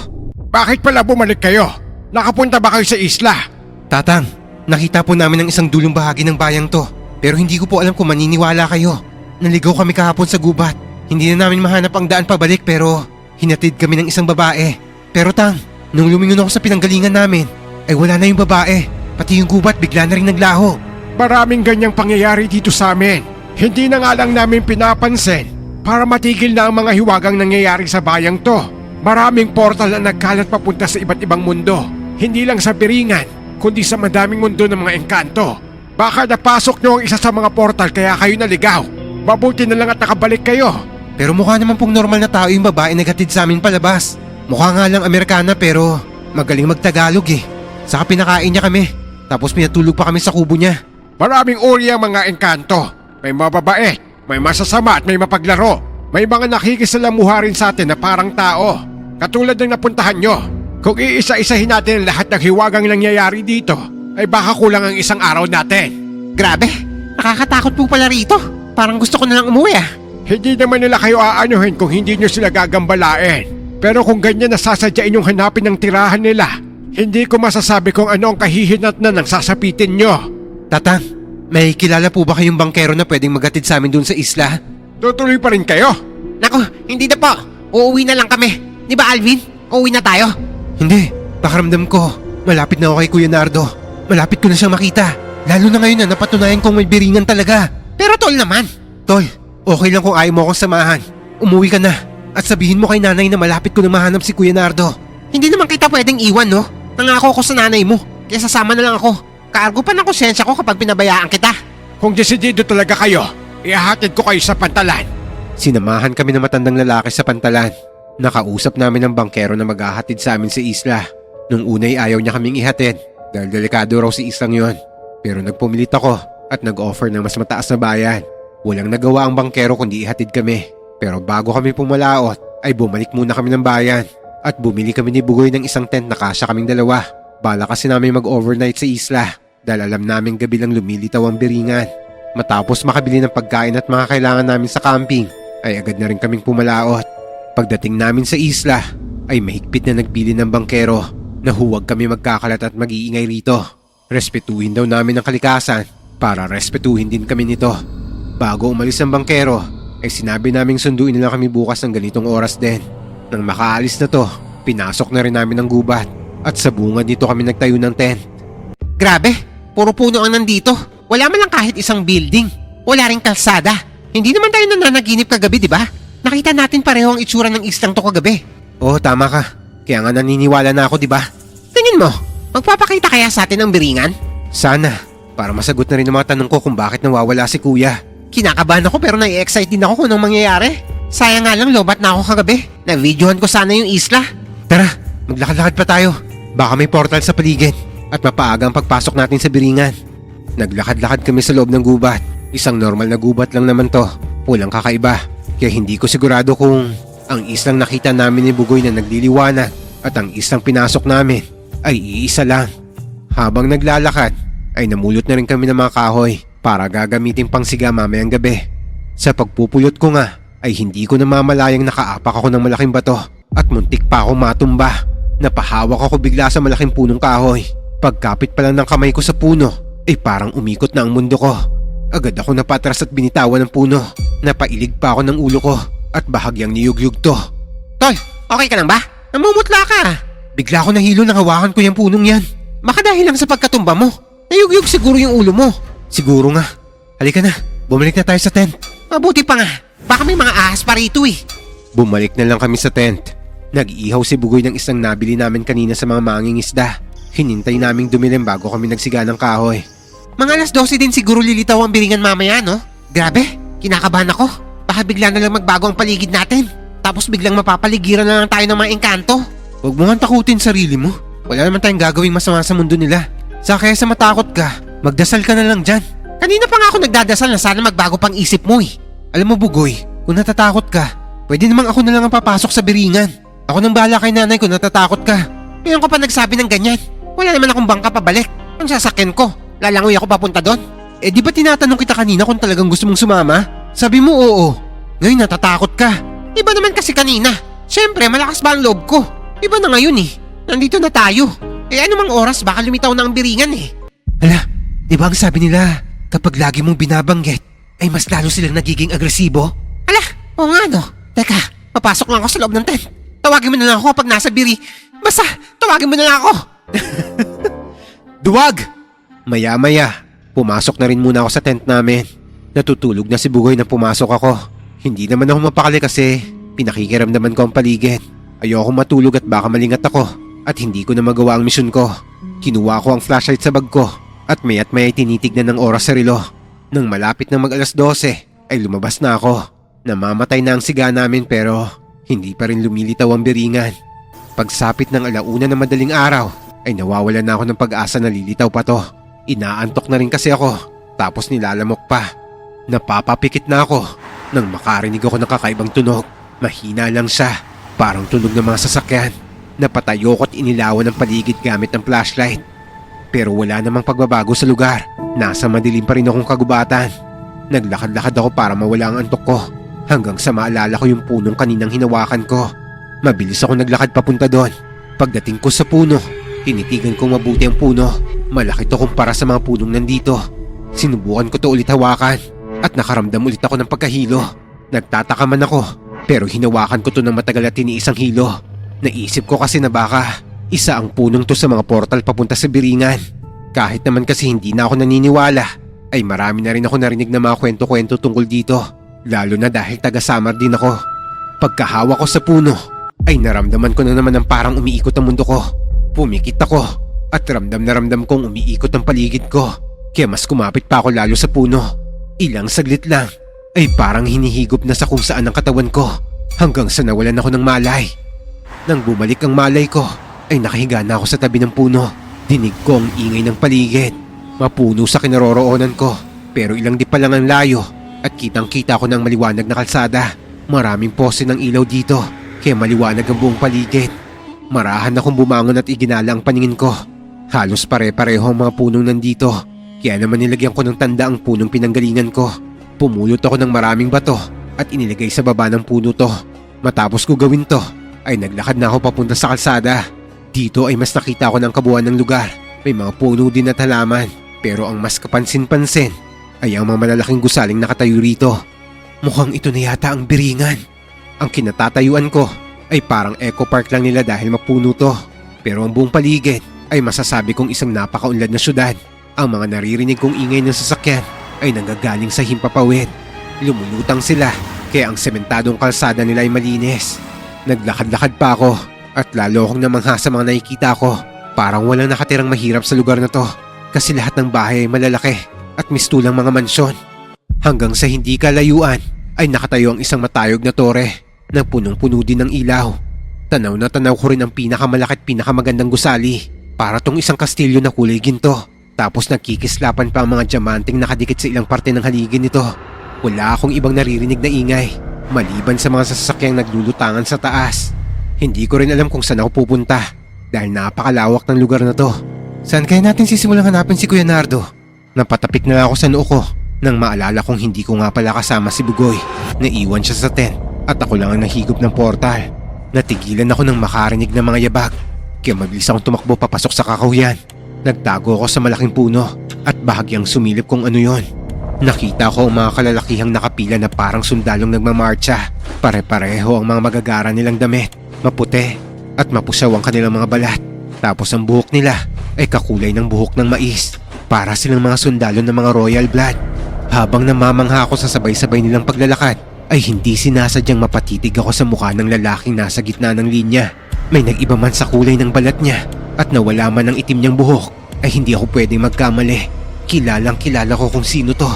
Bakit pala bumalik kayo? Nakapunta ba kayo sa isla? Tatang, nakita po namin ang isang dulong bahagi ng bayang to. Pero hindi ko po alam kung maniniwala kayo. Naligaw kami kahapon sa gubat. Hindi na namin mahanap ang daan pabalik pero hinatid kami ng isang babae. Pero Tang, nung lumingon ako sa pinanggalingan namin, ay wala na yung babae. Pati yung gubat bigla na rin naglaho. Maraming ganyang pangyayari dito sa amin. Hindi na nga lang namin pinapansin para matigil na ang mga hiwagang nangyayari sa bayang to. Maraming portal na nagkalat papunta sa iba't ibang mundo. Hindi lang sa Biringan, kundi sa madaming mundo ng mga engkanto. Baka napasok nyo ang isa sa mga portal kaya kayo naligaw. Mabuti na lang at nakabalik kayo. Pero mukha naman pong normal na tao yung babae naghatid sa amin palabas. Mukha nga lang Amerikana pero magaling magtagalog eh. Saka pinakain niya kami. Tapos pinatulog pa kami sa kubo niya. Maraming uri ang mga engkanto. May mababait, may masasama at may mapaglaro. May mga nakikisalamuha rin sa atin na parang tao. Katulad ng napuntahan nyo. Kung iisa-isahin natin ang lahat ng hiwagang nangyayari dito, ay baka kulang ang isang araw natin. Grabe, nakakatakot po pala rito. Parang gusto ko na lang umuwi ah. Hindi naman nila kayo aanuhin kung hindi nyo sila gagambalain. Pero kung ganyan nasasadya inyong hanapin ang tirahan nila, hindi ko masasabi kung ano ang kahihinat na ng sasapitin nyo. Tatang, may kilala po ba kayong bangkero na pwedeng maghatid sa amin dun sa isla? Tutuloy pa rin kayo? Naku, hindi na po. Uuwi na lang kami. Di ba Alvin? Uuwi na tayo. Hindi, pakaramdam ko. Malapit na ako kay Kuya Nardo. Malapit ko na siyang makita. Lalo na ngayon na napatunayan kong may biringan talaga. Pero tol naman. Tol, okay lang kung ayaw mo akong samahan. Umuwi ka na at sabihin mo kay nanay na malapit ko na mahanap si Kuya Nardo. Hindi naman kita pwedeng iwan no? Nangako ko sa nanay mo. Kaya sasama na lang ako. Kaargo pa ng konsensya ko kapag pinabayaan kita. Kung desidido talaga kayo, ihahatid ko kayo sa pantalan. Sinamahan kami ng matandang lalaki sa pantalan. Nakausap namin ang bangkero na maghahatid sa amin sa isla. Nung unay ayaw niya kaming ihatid dahil delikado raw si islang yon. Pero nagpumilit ako at nag-offer ng mas mataas na bayan. Walang nagawa ang bangkero kundi ihatid kami. Pero bago kami pumalaot ay bumalik muna kami ng bayan at bumili kami ni Bugoy ng isang tent na kasya kaming dalawa. Bala kasi namin mag-overnight sa isla dahil alam namin gabi lang lumilitaw ang biringan. Matapos makabili ng pagkain at mga kailangan namin sa camping ay agad na rin kaming pumalaot. Pagdating namin sa isla ay mahigpit na nagbili ng bangkero na huwag kami magkakalat at mag-iingay rito. Respetuhin daw namin ang kalikasan para respetuhin din kami nito. Bago umalis ang bangkero ay sinabi naming sunduin nila kami bukas ng ganitong oras din. Nang makaalis na to, pinasok na rin namin ang gubat at sa bungad dito kami nagtayo ng tent. Grabe, puro puno ang nandito. Wala man lang kahit isang building. Wala ring kalsada. Hindi naman tayo nananaginip kagabi, di ba? Nakita natin pareho ang itsura ng islang to kagabi. Oo, tama ka. Kaya nga naniniwala na ako, di ba? Tingin mo, magpapakita kaya sa atin ang biringan? Sana, para masagot na rin ang mga tanong ko kung bakit nawawala si kuya. Kinakabahan ako pero nai-excite din ako kung anong mangyayari. Sayang nga lang lobat na ako kagabi. Na-videohan ko sana yung isla. Tara, maglakad-lakad pa tayo. Baka may portal sa paligid at mapaaga ang pagpasok natin sa biringan. Naglakad-lakad kami sa loob ng gubat. Isang normal na gubat lang naman to. Walang kakaiba. Kaya hindi ko sigurado kung ang islang nakita namin ni Bugoy na nagliliwanag at ang islang pinasok namin ay iisa lang. Habang naglalakad ay namulot na rin kami ng mga kahoy para gagamitin pang siga mamayang gabi. Sa pagpupulot ko nga ay hindi ko namamalayang nakaapak ako ng malaking bato at muntik pa ako matumba. Napahawak ako bigla sa malaking punong kahoy. Pagkapit pa lang ng kamay ko sa puno ay parang umikot na ang mundo ko. Agad ako napatras at binitawan ng puno. Napailig pa ako ng ulo ko at bahagyang niyugyug to. Tol, okay ka lang ba? Namumutla ka. Bigla ako nahilo nang hawakan ko yung punong yan. Baka dahil lang sa pagkatumba mo. Nayugyug siguro yung ulo mo. Siguro nga. Halika na, bumalik na tayo sa tent. Mabuti pa nga. Baka may mga ahas pa rito eh. Bumalik na lang kami sa tent. Nag-ihaw si Bugoy ng isang nabili namin kanina sa mga mangingisda. Hinintay naming dumilim bago kami nagsiga ng kahoy. Mga alas 12 din siguro lilitaw ang biringan mamaya, no? Grabe, kinakabahan ako. Baka bigla na lang magbago ang paligid natin. Tapos biglang mapapaligiran na lang tayo ng mga engkanto. Huwag mo nga takutin sarili mo. Wala naman tayong gagawing masama sa mundo nila. Sa kaya sa matakot ka, magdasal ka na lang dyan. Kanina pa nga ako nagdadasal na sana magbago pang isip mo eh. Alam mo Bugoy, kung natatakot ka, pwede namang ako na lang ang papasok sa biringan. Ako nang bahala kay nanay kung natatakot ka. Ngayon ka pa nagsabi ng ganyan. Wala naman akong bangka pabalik. Ang sasakyan ko, lalangoy ako papunta doon. Eh di ba tinatanong kita kanina kung talagang gusto mong sumama? Sabi mo oo. Ngayon natatakot ka. Iba naman kasi kanina. Siyempre, malakas ba ang loob ko? Iba na ngayon eh. Nandito na tayo. Eh anumang oras baka lumitaw na ang biringan eh. Hala, di ba ang sabi nila kapag lagi mong binabanggit ay mas lalo silang nagiging agresibo? Ala, oo nga no. Teka, papasok lang ako sa loob ng tent. Tawagin mo na lang ako kapag nasa biri. Basta, tawagin mo na lang ako. Duwag! Maya-maya, pumasok na rin muna ako sa tent namin. Natutulog na si Bugoy nang pumasok ako. Hindi naman ako mapakali kasi pinakikiramdaman ko ang paligid. Ayoko matulog at baka malingat ako at hindi ko na magawa ang misyon ko. Kinuha ko ang flashlight sa bag ko at maya't maya tinitignan ng oras sa relo. Nang malapit na mag-alas 12 ay lumabas na ako. Namamatay na ang siga namin pero hindi pa rin lumilitaw ang biringan. Pagsapit ng alauna na madaling araw ay nawawalan na ako ng pag-asa na lilitaw pa to. Inaantok na rin kasi ako tapos nilalamok pa. Napapapikit na ako nang makarinig ako ng kakaibang tunog. Mahina lang siya, parang tunog ng mga sasakyan. Napatayo ko at inilawan ng paligid gamit ng flashlight. Pero wala namang pagbabago sa lugar. Nasa madilim pa rin akong kagubatan. Naglakad-lakad ako para mawala ang antok ko hanggang sa maalala ko yung punong kaninang hinawakan ko. Mabilis ako naglakad papunta doon. Pagdating ko sa puno, tinitigan kong mabuti ang puno. Malaki to kumpara sa mga punong nandito. Sinubukan ko to ulit hawakan at nakaramdam ulit ako ng pagkahilo. Nagtataka man ako pero hinawakan ko to ng matagal at tiniis ang hilo. Naisip ko kasi na baka isa ang punong to sa mga portal papunta sa biringan. Kahit naman kasi hindi na ako naniniwala ay marami na rin ako narinig na mga kwento-kwento tungkol dito. Lalo na dahil taga-Samar din ako. Pagkahawak ko sa puno ay naramdaman ko na naman ang parang umiikot ang mundo ko. Pumikit ako at ramdam na ramdam kong umiikot ang paligid ko. Kaya mas kumapit pa ako lalo sa puno. Ilang saglit lang ay parang hinihigop na sa kung saan ang katawan ko. hanggang sa nawalan ako ng malay. Nang bumalik ang malay ko, ay nakahiga na ako sa tabi ng puno. Dinig ko ang ingay ng paligid. Mapuno sa kinaroroonan ko, pero ilang di pa lang ang layo at kitang-kita ko ng maliwanag na kalsada. Maraming pose ng ilaw dito, kaya maliwanag ang buong paligid. Marahan akong bumangon at iginala ang paningin ko. Halos pare-pareho ang mga punong nandito, kaya naman nilagyan ko ng tanda ang punong pinanggalingan ko. Pumulot ako ng maraming bato at inilagay sa baba ng puno to. Matapos ko gawin to, ay naglakad na ako papunta sa kalsada. Dito ay mas nakita ko ng kabuuan ng lugar. May mga puno din at halaman, pero ang mas kapansin-pansin ay ang mga malalaking gusaling nakatayo rito. Mukhang ito na yata ang biringan. Ang kinatatayuan ko ay parang eco park lang nila dahil mapuno to. Pero ang buong paligid ay masasabi kong isang napakaunlad na syudad. Ang mga naririnig kong ingay ng sasakyan ay nanggagaling sa himpapawid. Lumulutang sila, kaya ang sementadong kalsada nila ay malinis. Naglakad-lakad pa ako at lalo akong namangha sa mga nakikita ko. Parang walang nakatirang mahirap sa lugar na to kasi lahat ng bahay ay malalaki at mistulang mga mansyon. Hanggang sa hindi kalayuan ay nakatayo ang isang matayog na tore na punong-puno din ng ilaw. Tanaw na tanaw ko rin ang pinakamalaki at pinakamagandang gusali. Para tong isang kastilyo na kulay ginto. Tapos nagkikislapan pa ang mga diamanting nakadikit sa ilang parte ng haligi nito. Wala akong ibang naririnig na ingay maliban sa mga sasakyang naglulutangan sa taas. Hindi ko rin alam kung saan ako pupunta dahil napakalawak ng lugar na to. Saan kaya natin sisimulang hanapin si Kuya Nardo? Napatapik na ako sa noo ko nang maalala kong hindi ko nga pala kasama si Bugoy. Naiwan siya sa tent at ako lang ang nahigop ng portal. Natigilan ako nang makarinig ng mga yabag kaya mabilis akong tumakbo papasok sa kakahuyan. Nagtago ako sa malaking puno at bahagyang sumilip kung ano yon. Nakita ko ang mga kalalakihang nakapila na parang sundalong nagmamarcha. Pare-pareho ang mga magagara nilang damit. Maputi at mapusaw ang kanilang mga balat. Tapos ang buhok nila ay kakulay ng buhok ng mais. Para silang mga sundalo ng mga royal blood. Habang namamangha ako sa sabay-sabay nilang paglalakad, ay hindi sinasadyang mapatitig ako sa mukha ng lalaking nasa gitna ng linya. May nag-iba man sa kulay ng balat niya at nawala man ang itim niyang buhok, ay hindi ako pwedeng magkamali. Kilalang kilala ko kung sino to.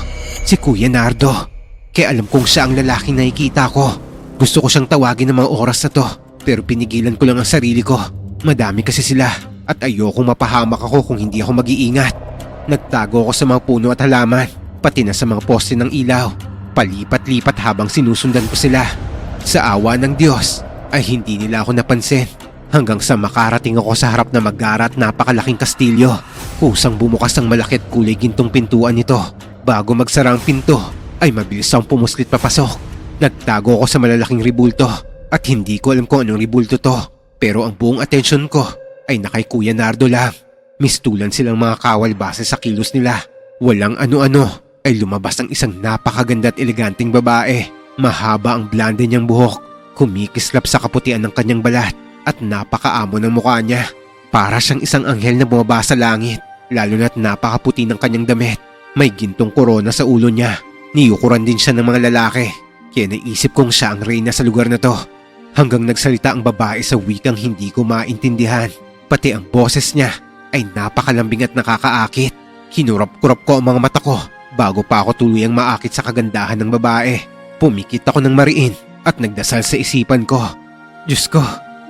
Si Kuya Nardo. Kaya alam kong siya ang lalaking nakikita ko. Gusto ko siyang tawagin ng mga oras na to, pero pinigilan ko lang ang sarili ko. Madami kasi sila at ayokong mapahamak ako kung hindi ako mag-iingat. Nagtago ako sa mga puno at halaman, pati na sa mga poste ng ilaw. Palipat-lipat habang sinusundan ko sila. Sa awa ng Diyos ay hindi nila ako napansin hanggang sa makarating ako sa harap na magara at napakalaking kastilyo. Kusang bumukas ang malaki at kulay gintong pintuan nito. Bago magsara ang pinto ay mabilis akong pumuslit papasok. Nagtago ako sa malalaking ribulto at hindi ko alam kung anong ribulto to. Pero ang buong atensyon ko ay nakay Kuya Nardo lang. Mistulan silang mga kawal base sa kilos nila. Walang ano-ano ay lumabas ang isang napakaganda at eleganteng babae. Mahaba ang blonde niyang buhok, kumikislap sa kaputian ng kanyang balat at napakaamo ng mukha niya. Para siyang isang anghel na bumaba sa langit, lalo na't napakaputi ng kanyang damit. May gintong korona sa ulo niya. Niyukuran din siya ng mga lalaki, kaya naisip kong siya ang reyna sa lugar na to. Hanggang nagsalita ang babae sa wikang hindi ko maintindihan. Pati ang boses niya ay napakalambing at nakakaakit. Kinurap-kurap ko ang mga mata ko bago pa ako tuluyang maakit sa kagandahan ng babae. Pumikit ako ng mariin at nagdasal sa isipan ko. Diyos ko,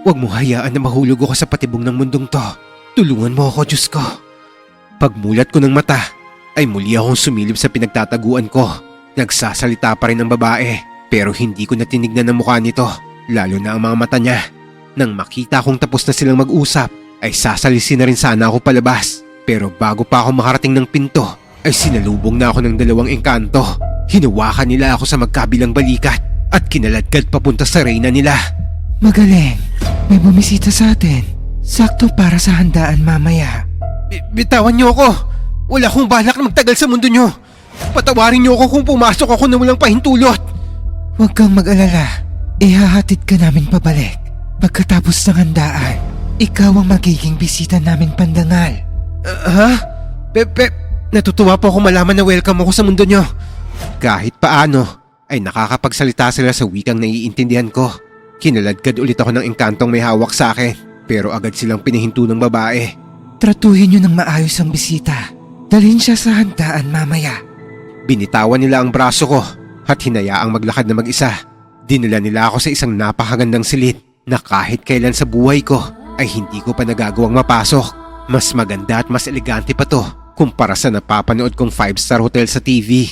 huwag mo hayaan na mahulog ako sa patibong ng mundong to. Tulungan mo ako, Diyos ko. Pagmulat ko ng mata ay muli akong sumilip sa pinagtataguan ko. Nagsasalita pa rin ang babae pero hindi ko natinignan ang mukha nito, lalo na ang mga mata niya. Nang makita kong tapos na silang mag-usap ay sasalisin na rin sana ako palabas. Pero bago pa ako makarating ng pinto ay sinalubong na ako ng dalawang engkanto. Hinawakan nila ako sa magkabilang balikat at kinaladkad papunta sa reyna nila. Magaling. May bumisita sa atin. Sakto para sa handaan mamaya. Bitawan niyo ako. Wala akong balak na magtagal sa mundo niyo. Patawarin niyo ako kung pumasok ako na walang pahintulot. Huwag kang mag-alala. Ihahatid ka namin pabalik. Pagkatapos ng handaan, ikaw ang magiging bisita namin pandangal. Ha? Natutuwa po ako malaman na welcome ako sa mundo niyo. Kahit paano ay nakakapagsalita sila sa wikang naiintindihan ko. Kinaladkad ulit ako ng engkantong may hawak sa akin, pero agad silang pinahinto ng babae. Tratuhin niyo ng maayos ang bisita. Dalhin siya sa handaan mamaya. Binitawan nila ang braso ko at hinayaang maglakad na mag-isa. Dinala nila ako sa isang napakagandang silid na kahit kailan sa buhay ko ay hindi ko pa nagagawang mapasok. Mas maganda at mas elegante pa to kumpara sa napapanood kong 5-star hotel sa TV.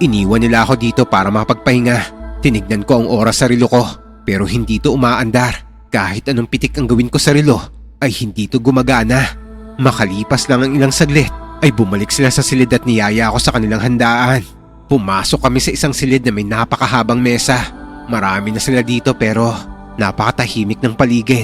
Iniwan nila ako dito para makapagpahinga. Tinignan ko ang oras sa relo ko pero hindi to umaandar. Kahit anong pitik ang gawin ko sa relo ay hindi to gumagana. Makalipas lang ang ilang saglit ay bumalik sila sa silid at niyaya ako sa kanilang handaan. Pumasok kami sa isang silid na may napakahabang mesa. Marami na sila dito pero napakatahimik ng paligid.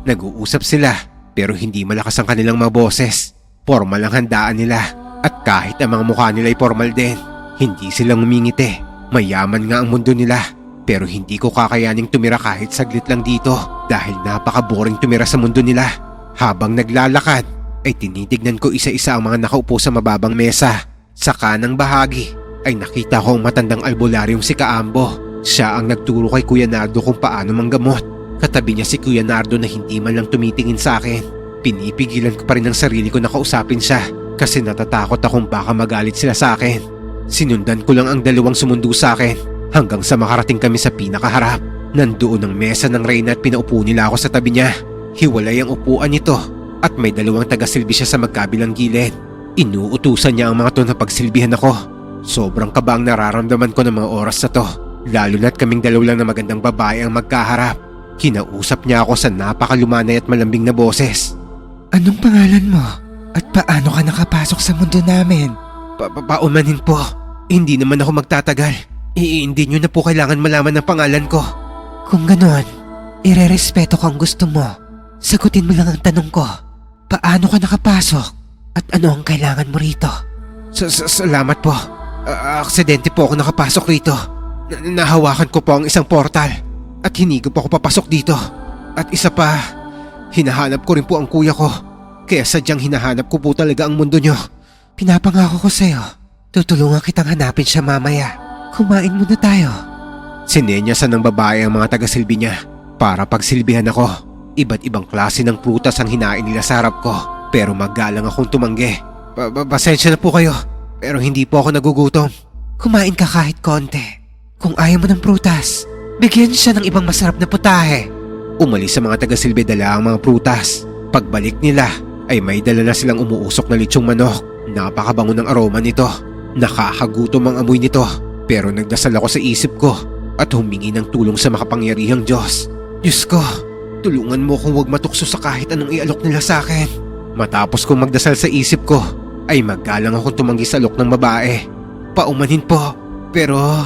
Nag-uusap sila pero hindi malakas ang kanilang mga boses. Formal ang handaan nila at kahit ang mga mukha nila ay formal din. Hindi silang umingiti. Mayaman nga ang mundo nila pero hindi ko kakayaning tumira kahit saglit lang dito dahil napaka-boring tumira sa mundo nila. Habang naglalakad ay tinitignan ko isa-isa ang mga nakaupo sa mababang mesa. Sa kanang bahagi ay nakita ko ang matandang albularyong si Kaambo. Siya ang nagturo kay Kuya Nardo kung paano manggamot. Katabi niya si Kuya Nardo na hindi man lang tumitingin sa akin. Pinipigilan ko pa rin ang sarili ko na kausapin siya kasi natatakot akong baka magalit sila sa akin. Sinundan ko lang ang dalawang sumundo sa akin hanggang sa makarating kami sa pinakaharap. Nandoon ang mesa ng Reyna at pinaupo nila ako sa tabi niya. Hiwalay ang upuan nito at may dalawang taga-silbi siya sa magkabilang gilid. Inuutusan niya ang mga to na pagsilbihan ako. Sobrang kaba ang nararamdaman ko ng mga oras na to. Lalo na't kaming dalaw lang na magandang babae ang magkaharap. Kinausap niya ako sa napakalumanay at malambing na boses. Anong pangalan mo? At paano ka nakapasok sa mundo namin? Paumanin po. Hindi naman ako magtatagal. Hindi niyo na po kailangan malaman ang pangalan ko. Kung ganon, irerespeto ko ang gusto mo. Sagutin mo lang ang tanong ko. Paano ka nakapasok? At ano ang kailangan mo rito? Salamat po. Aksidente po ako nakapasok rito. Nahawakan ko po ang isang portal at hinigop ako papasok dito. At isa pa, hinahanap ko rin po ang kuya ko. Kaya sadyang hinahanap ko po talaga ang mundo nyo. Pinapangako ko sa'yo, tutulungan kitang hanapin siya mamaya. Kumain muna tayo. Sinenyasan ng babae ang mga taga-silbi niya para pagsilbihan ako. Iba't ibang klase ng prutas ang hinain nila sa harap ko pero magalang akong tumanggi. Pasensya na po kayo pero hindi po ako nagugutom. Kumain ka kahit konti. Kung ayaw mo ng prutas, bigyan siya ng ibang masarap na putahe. Umalis sa mga taga-silbi dala ang mga prutas. Pagbalik nila ay may dala na silang umuusok na litsong manok. Napakabango ng aroma nito. Nakakagutom ang amoy nito pero nagdasal ako sa isip ko at humingi ng tulong sa makapangyarihang Diyos. Diyos ko, tulungan mo kung huwag matukso sa kahit anong ialok nila sa akin. Matapos kong magdasal sa isip ko ay maggalang akong tumanggi sa alok ng babae. Paumanhin po pero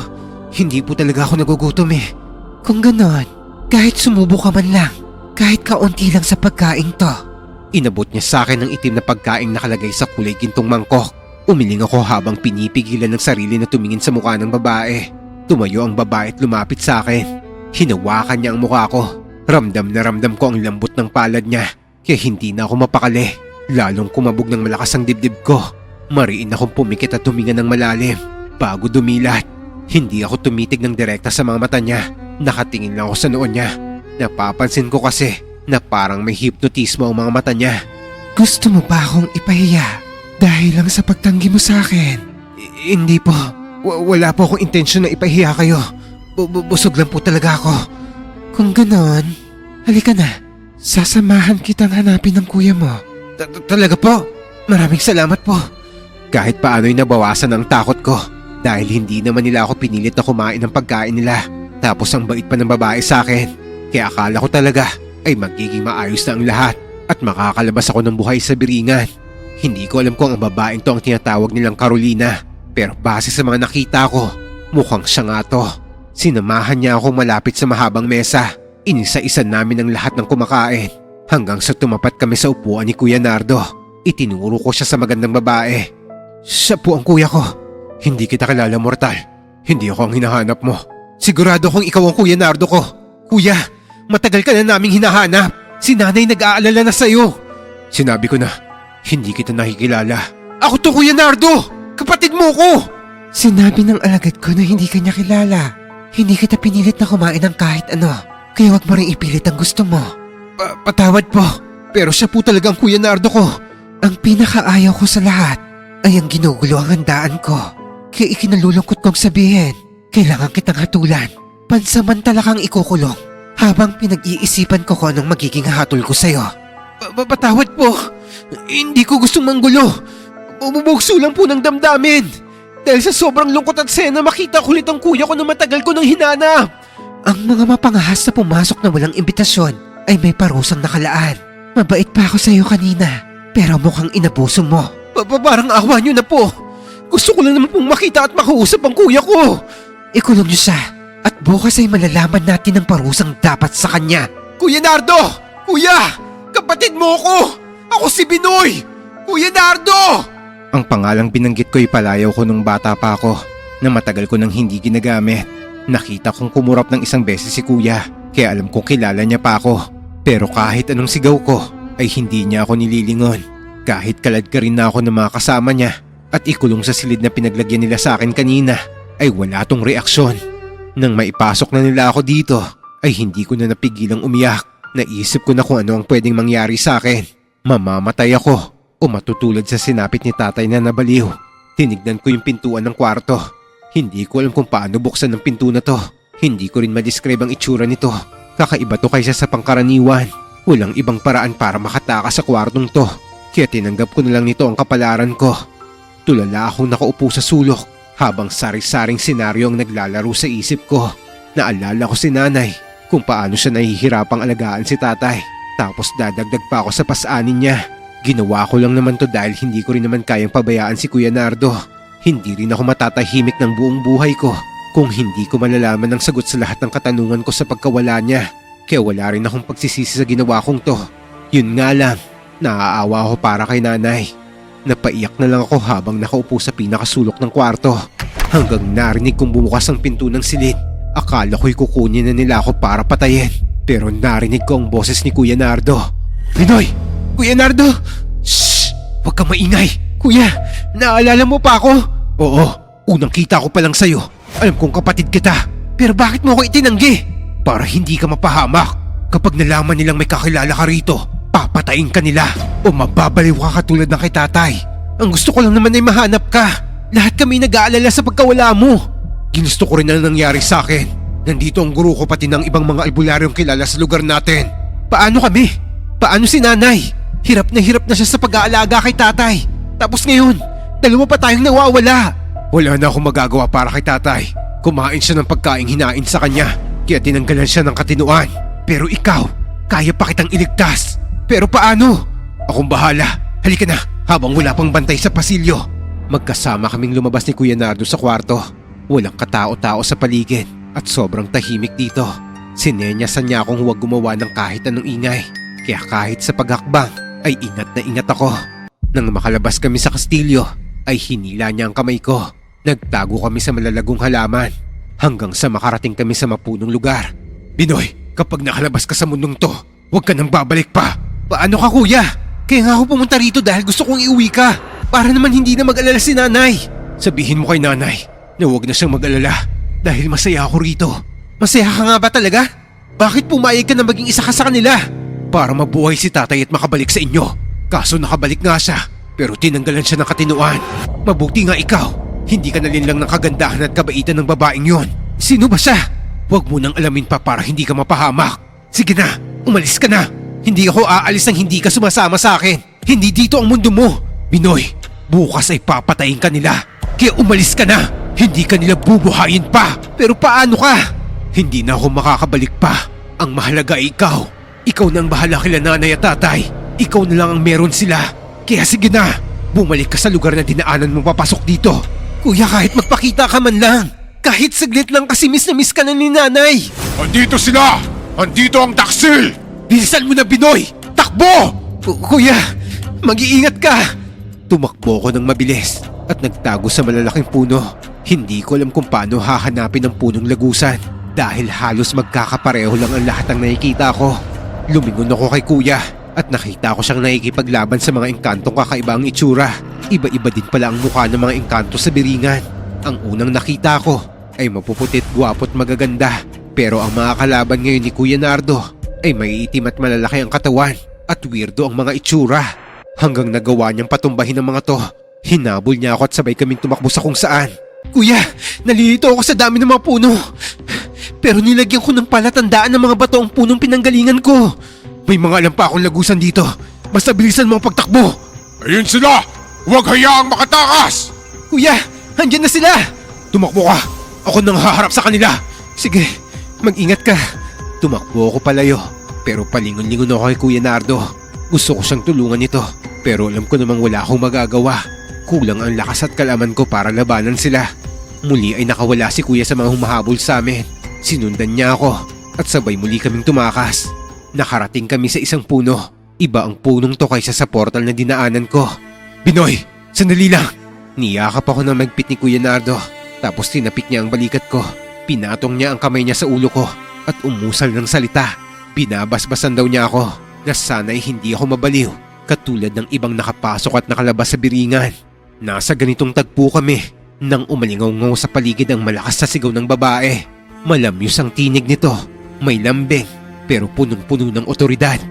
hindi po talaga ako nagugutom eh. Kung ganon, kahit sumubo ka man lang, kahit kaunti lang sa pagkain to. Inabot niya sa akin ng itim na pagkain nakalagay sa kulay gintong mangkok. Umiling ako habang pinipigilan ng sarili na tumingin sa mukha ng babae. Tumayo ang babae at lumapit sa akin. Hinawakan niya ang mukha ko. Ramdam na ramdam ko ang lambot ng palad niya. Kaya hindi na ako mapakali. Lalong kumabog ng malakas ang dibdib ko. Mariin akong pumikit at tuminga ng malalim. Bago dumilat, hindi ako tumitig ng direkta sa mga mata niya. Nakatingin lang ako sa noon niya. Napapansin ko kasi na parang may hypnotismo ang mga mata niya. Gusto mo ba akong ipahiya dahil lang sa pagtanggi mo sa akin? Hindi po. Wala po akong intensyon na ipahiya kayo. Busog lang po talaga ako. Kung ganon, halika na. Sasamahan kitang hanapin ng kuya mo. Talaga po? Maraming salamat po. Kahit paano'y nabawasan ang takot ko dahil hindi naman nila ako pinilit na kumain ng pagkain nila. Tapos ang bait pa ng babae sa akin. Kaya akala ko talaga ay magiging maayos na ang lahat at makakalabas ako ng buhay sa biringan. Hindi ko alam kung ang babaeng to ang tinatawag nilang Carolina. Pero base sa mga nakita ko, mukhang siya nga to. Sinamahan niya akong malapit sa mahabang mesa. Inisa-isa namin ang lahat ng kumakain. Hanggang sa tumapat kami sa upuan ni Kuya Nardo. Itinuro ko siya sa magandang babae. Siya po ang kuya ko. Hindi kita kilala, mortal. Hindi ako ang hinahanap mo. Sigurado kong ikaw ang Kuya Nardo ko. Kuya, matagal ka na naming hinahanap. Si nanay nag-aalala na sa'yo. Sinabi ko na, hindi kita nakikilala. Ako to, Kuya Nardo! Kapatid mo ko! Sinabi ng alagad ko na hindi ka niya kilala. Hindi kita pinilit na kumain ng kahit ano. Kaya wag mo rin ipilit ang gusto mo. Patawad po. Pero siya po talaga ang Kuya Nardo ko. Ang pinakaayaw ko sa lahat ay ang ginugulo ang handaan ko. Kaya ikinalulungkot kong sabihin, kailangan kitang hatulan Pansamantala kang ikukulong habang pinag-iisipan ko kung anong magiging hatol ko sa'yo. Patawad po. Hindi ko gustong manggulo. Bumubugso lang po ng damdamin. Dahil sa sobrang lungkot at sena makita ko ulit ang kuya ko na matagal ko nang hinanap. Ang mga mapangahas na pumasok na walang imbitasyon ay may parusang nakalaan. Mabait pa ako sa'yo kanina, pero mukhang inabuso mo. Parang awa niyo na po. Gusto ko lang naman pong makita at makausap ang kuya ko. Ikulong niyo siya at bukas ay malalaman natin ang parusang dapat sa kanya. Kuya Nardo! Kuya! Kapatid mo ko! Ako si Binoy! Kuya Nardo! Ang pangalang binanggit ko ay palayaw ko nung bata pa ako na matagal ko nang hindi ginagamit. Nakita kong kumurap ng isang beses si kuya kaya alam kong kilala niya pa ako. Pero kahit anong sigaw ko ay hindi niya ako nililingon. Kahit kalad ka rin na ako ng mga kasama niya at ikulong sa silid na pinaglagyan nila sa akin kanina ay wala tong reaksyon. Nang maipasok na nila ako dito ay hindi ko na napigilang umiyak. Naisip ko na kung ano ang pwedeng mangyari sa akin. Mamamatay ako o matutulad sa sinapit ni tatay na nabaliw. Tinignan ko yung pintuan ng kwarto. Hindi ko alam kung paano buksan ang pinto na to. Hindi ko rin madescribe ang itsura nito. Kakaiba to kaysa sa pangkaraniwan. Walang ibang paraan para makatakas sa kwartong to. Kaya tinanggap ko na lang nito ang kapalaran ko. Tulala akong nakaupo sa sulok habang sari-saring senaryo ang naglalaro sa isip ko. Naalala ko si nanay kung paano siya nahihirapang alagaan si tatay. Tapos dadagdag pa ako sa pasanin niya. Ginawa ko lang naman to dahil hindi ko rin naman kayang pabayaan si Kuya Nardo. Hindi rin ako matatahimik ng buong buhay ko kung hindi ko malalaman ang sagot sa lahat ng katanungan ko sa pagkawala niya. Kaya wala rin akong pagsisisi sa ginawa kong to. Yun nga lang, naaawa ako para kay nanay. Napaiyak na lang ako habang nakaupo sa pinakasulok ng kwarto. Hanggang narinig kong bumukas ang pinto ng silid. Akala ko'y kukunin na nila ako para patayin. Pero narinig ko ang boses ni Kuya Nardo. Pinoy! Kuya Nardo! Shhh! Huwag kang maingay! Kuya, naalala mo pa ako? Oo, unang kita ko pa lang sa'yo. Alam kong kapatid kita. Pero bakit mo ako itinanggi? Para hindi ka mapahamak. Kapag nalaman nilang may kakilala ka rito, papatayin ka nila o mababaliw ka katulad ng kay tatay. Ang gusto ko lang naman ay mahanap ka. Lahat kami nag-aalala sa pagkawala mo. Ginusto ko rin na nangyari sa akin. Nandito ang guro ko pati ng ibang mga albularyong kilala sa lugar natin. Paano kami? Paano si nanay? Hirap na siya sa pag-aalaga kay tatay. Tapos ngayon, dalawa pa tayong nawawala. Wala na akong magagawa para kay tatay. Kumain siya ng pagkaing hinain sa kanya. Kaya tinanggalan siya ng katinuan. Pero ikaw, kaya pa kitang iligtas. Pero paano? Akong bahala. Halika na, habang wala pang bantay sa pasilyo. Magkasama kaming lumabas ni Kuya Nardo sa kwarto. Walang katao-tao sa paligid at sobrang tahimik dito. Sinenyasan niya akong huwag gumawa ng kahit anong ingay. Kaya kahit sa paghakbang ay ingat na ingat ako. Nang makalabas kami sa kastilyo ay hinila niya ang kamay ko. Nagtago kami sa malalagong halaman hanggang sa makarating kami sa mapunong lugar. Binoy, kapag nakalabas ka sa mundong to, huwag ka nang babalik pa. Paano ka kuya? Kaya nga ako pumunta rito dahil gusto kong iuwi ka. Para naman hindi na mag-alala si nanay. Sabihin mo kay nanay na huwag na siyang mag-alala dahil masaya ako rito. Masaya ka nga ba talaga? Bakit pumayag ka na maging isa ka sa kanila? Para mabuhay si tatay at makabalik sa inyo. Kaso nakabalik nga siya pero tinanggalan siya ng katinuan. Mabuti nga ikaw, hindi ka nalinlang ng kagandahan at kabaitan ng babaeng yon. Sino ba siya? Huwag mo nang alamin pa para hindi ka mapahamak. Sige na, umalis ka na. Hindi ako aalis nang hindi ka sumasama sa akin. Hindi dito ang mundo mo. Binoy, bukas ay papatayin ka nila. Kaya umalis ka na. Hindi ka nila bubuhayin pa. Pero paano ka? Hindi na ako makakabalik pa. Ang mahalaga ay ikaw. Ikaw na ang bahala kila nanay at tatay. Ikaw na lang ang meron sila. Kaya sige na, bumalik ka sa lugar na dinaanan mo papasok dito. Kuya, kahit magpakita ka man lang. Kahit saglit lang kasi miss na miss ka na ni nanay. Andito sila! Andito ang taksi! Bilisan mo na, Binoy! Takbo! Kuya, mag-iingat ka! Tumakbo ko ng mabilis at nagtago sa malalaking puno. Hindi ko alam kung paano hahanapin ang punong lagusan dahil halos magkakapareho lang ang lahat ng nakikita ko. Lumingon ako kay kuya at nakita ko siyang nakikipaglaban sa mga engkantong kakaiba ang itsura. Iba-iba din pala ang mukha ng mga engkanto sa biringan. Ang unang nakita ko ay mapuputit, gwapo't magaganda. Pero ang mga kalaban ngayon ni Kuya Nardo ay may itim at malalaki ang katawan at weirdo ang mga itsura. Hanggang nagawa niyang patumbahin ang mga to. Hinabol niya ako at sabay kaming tumakbo sa kung saan. Kuya, nalilito ako sa dami ng mga puno. Pero nilagyan ko ng palatandaan ng mga bato ang punong pinanggalingan ko. May mga alam pa akong lagusan dito. Basta bilisan mo ang pagtakbo. Ayun sila! Huwag hayaang makatakas! Kuya, andyan na sila! Tumakbo ka! Ako nang haharap sa kanila! Sige, mag-ingat ka. Tumakbo ako palayo, pero palingon-lingon ako kay Kuya Nardo. Gusto ko siyang tulungan nito, pero alam ko namang wala akong magagawa. Kulang ang lakas at kalaman ko para labanan sila. Muli ay nakawala si Kuya sa mga humahabol sa amin. Sinundan niya ako at sabay muli kaming tumakas. Nakarating kami sa isang puno. Iba ang punong to kaysa sa portal na dinaanan ko. Binoy, sandali lang! Niyakap ako ng magpit ni Kuya Nardo, tapos tinapik niya ang balikat ko. Pinatong niya ang kamay niya sa ulo ko at umusal ng salita. Binabasbasan daw niya ako na sana'y hindi ako mabaliw, katulad ng ibang nakapasok at nakalabas sa biringan. Nasa ganitong tagpo kami nang umalingaw-ngaw sa paligid ang malakas na sigaw ng babae. Malamyos ang tinig nito, may lambing, pero punong-puno ng otoridad.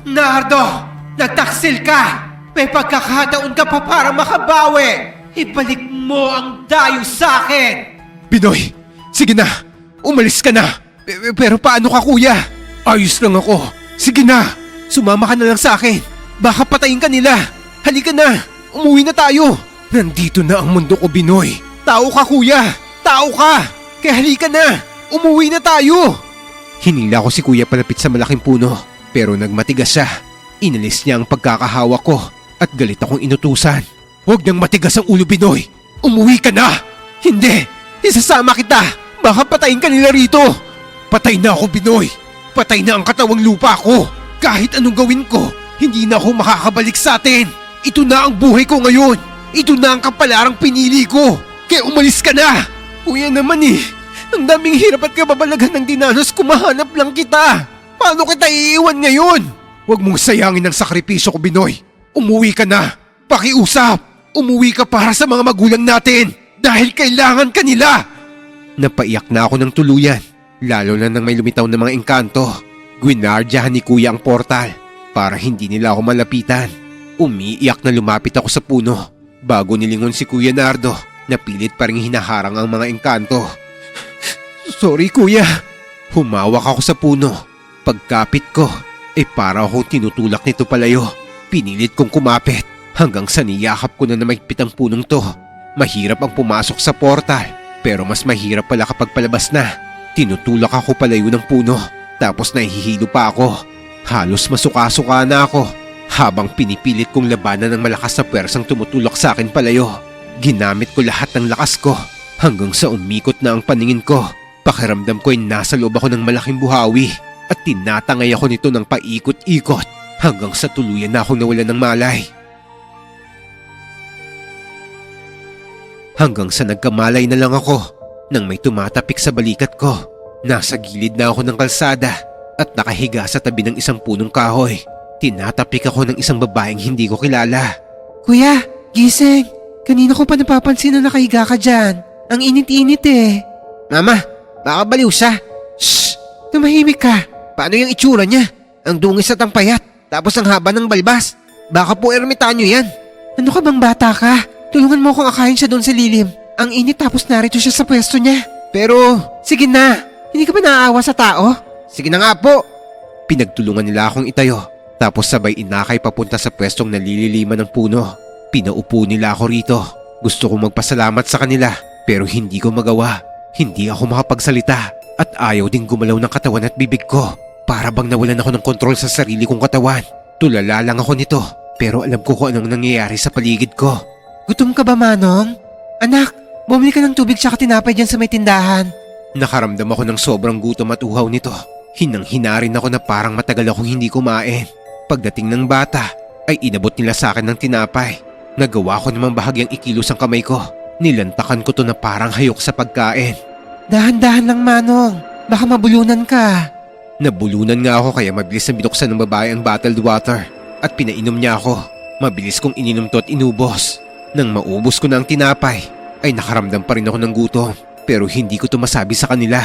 Nardo! Nagtaksil ka! May pagkakataon ka pa para makabawi! Ibalik mo ang dayo sa akin! Binoy, sige na! Umalis ka na! Pero paano ka, kuya? Ayos lang ako! Sige na! Sumama ka na lang sa akin! Baka patayin ka nila! Halika na! Umuwi na tayo! Nandito na ang mundo ko, Binoy! Tao ka, kuya! Tao ka! Kaya halika na! Umuwi na tayo! Hinila ko si Kuya palapit sa malaking puno, pero nagmatigas siya. Inalis niya ang pagkakahawak ko at galit akong inutusan. Huwag nang matigas ang ulo, Binoy! Umuwi ka na! Hindi! Isasama kita! Baka patayin ka nila rito! Patay na ako, Binoy! Patay na ang katawang lupa ko! Kahit anong gawin ko, hindi na ako makakabalik sa atin! Ito na ang buhay ko ngayon! Ito na ang kapalarang pinili ko! Kaya umalis ka na! Kuya naman eh! Ang daming hirap at kababalaghan ng dinanos kung mahanap lang kita! Paano kita iiwan ngayon? Huwag mong sayangin ang sakripisyo ko, Binoy! Umuwi ka na! Pakiusap! Umuwi ka para sa mga magulang natin! Dahil kailangan ka nila! Napaiyak na ako ng tuluyan, lalo na nang may lumitaw na mga engkanto. Gwinardyahan ni Kuya ang portal para hindi nila ako malapitan. Umiiyak na lumapit ako sa puno. Bago nilingon si Kuya Nardo, napilit pa rin hinaharang ang mga engkanto. Sorry, kuya. Humawak ako sa puno. Pagkapit ko, para akong tinutulak nito palayo. Pinilit kong kumapit hanggang sa niyakap ko na mahigpit ang punong to. Mahirap ang pumasok sa portal, pero mas mahirap pala kapag palabas na. Tinutulak ako palayo ng puno, tapos nahihilo pa ako. Halos masuka-suka na ako habang pinipilit kong labanan ng malakas na pwersang tumutulak sa akin palayo. Ginamit ko lahat ng lakas ko hanggang sa umikot na ang paningin ko. Pakiramdam ko ay nasa loob ako ng malaking buhawi at tinatangay ako nito ng paikot-ikot hanggang sa tuluyan na akong nawalan ng malay. Hanggang sa nagkamalay na lang ako nang may tumatapik sa balikat ko. Nasa gilid na ako ng kalsada at nakahiga sa tabi ng isang punong kahoy. Tinatapik ako ng isang babaeng hindi ko kilala. Kuya, gising. Kanina ko pa napapansin na nakahiga ka dyan. Ang init-init eh. Mama, baka baliw siya. Shh! Tumahimik ka. Paano yung itsura niya? Ang dungis at ang payat, tapos ang haba ng balbas. Baka po ermitanyo yan. Ano ka bang bata ka? Tulungan mo akong akayin siya doon sa lilim. Ang init tapos narito siya sa pwesto niya. Pero, Sige na. Hindi ka ba naaawa sa tao? sige na nga po. Pinagtulungan nila akong itayo, tapos sabay inakay papunta sa pwestong nalililiman ng puno. Pinaupo nila ako rito. Gusto kong magpasalamat sa kanila, pero hindi ko magawa. Hindi ako makapagsalita at ayaw din gumalaw ng katawan at bibig ko. Para bang nawalan ako ng kontrol sa sarili kong katawan. Tulala lang ako nito, pero alam ko kung anong nangyayari sa paligid ko. Gutom ka ba, Manong? Anak, bumili ka ng tubig tsaka tinapay dyan sa may tindahan. Nakaramdam ako ng sobrang gutom at uhaw nito. Hinang-hina rin ako na parang matagal akong hindi kumain. Pagdating ng bata, ay inabot nila sa akin ng tinapay. Nagawa ko namang bahagyang ikilos ang kamay ko. Nilantakan ko to na parang hayok sa pagkain. Dahan-dahan lang, Manong. Baka mabulunan ka. Nabulunan nga ako kaya mabilis na binuksan ng babae ang bottled water at pinainom niya ako. Mabilis kong ininom to at inubos. Nang maubos ko na ang tinapay, ay nakaramdam pa rin ako ng gutom. Pero hindi ko to masabi sa kanila.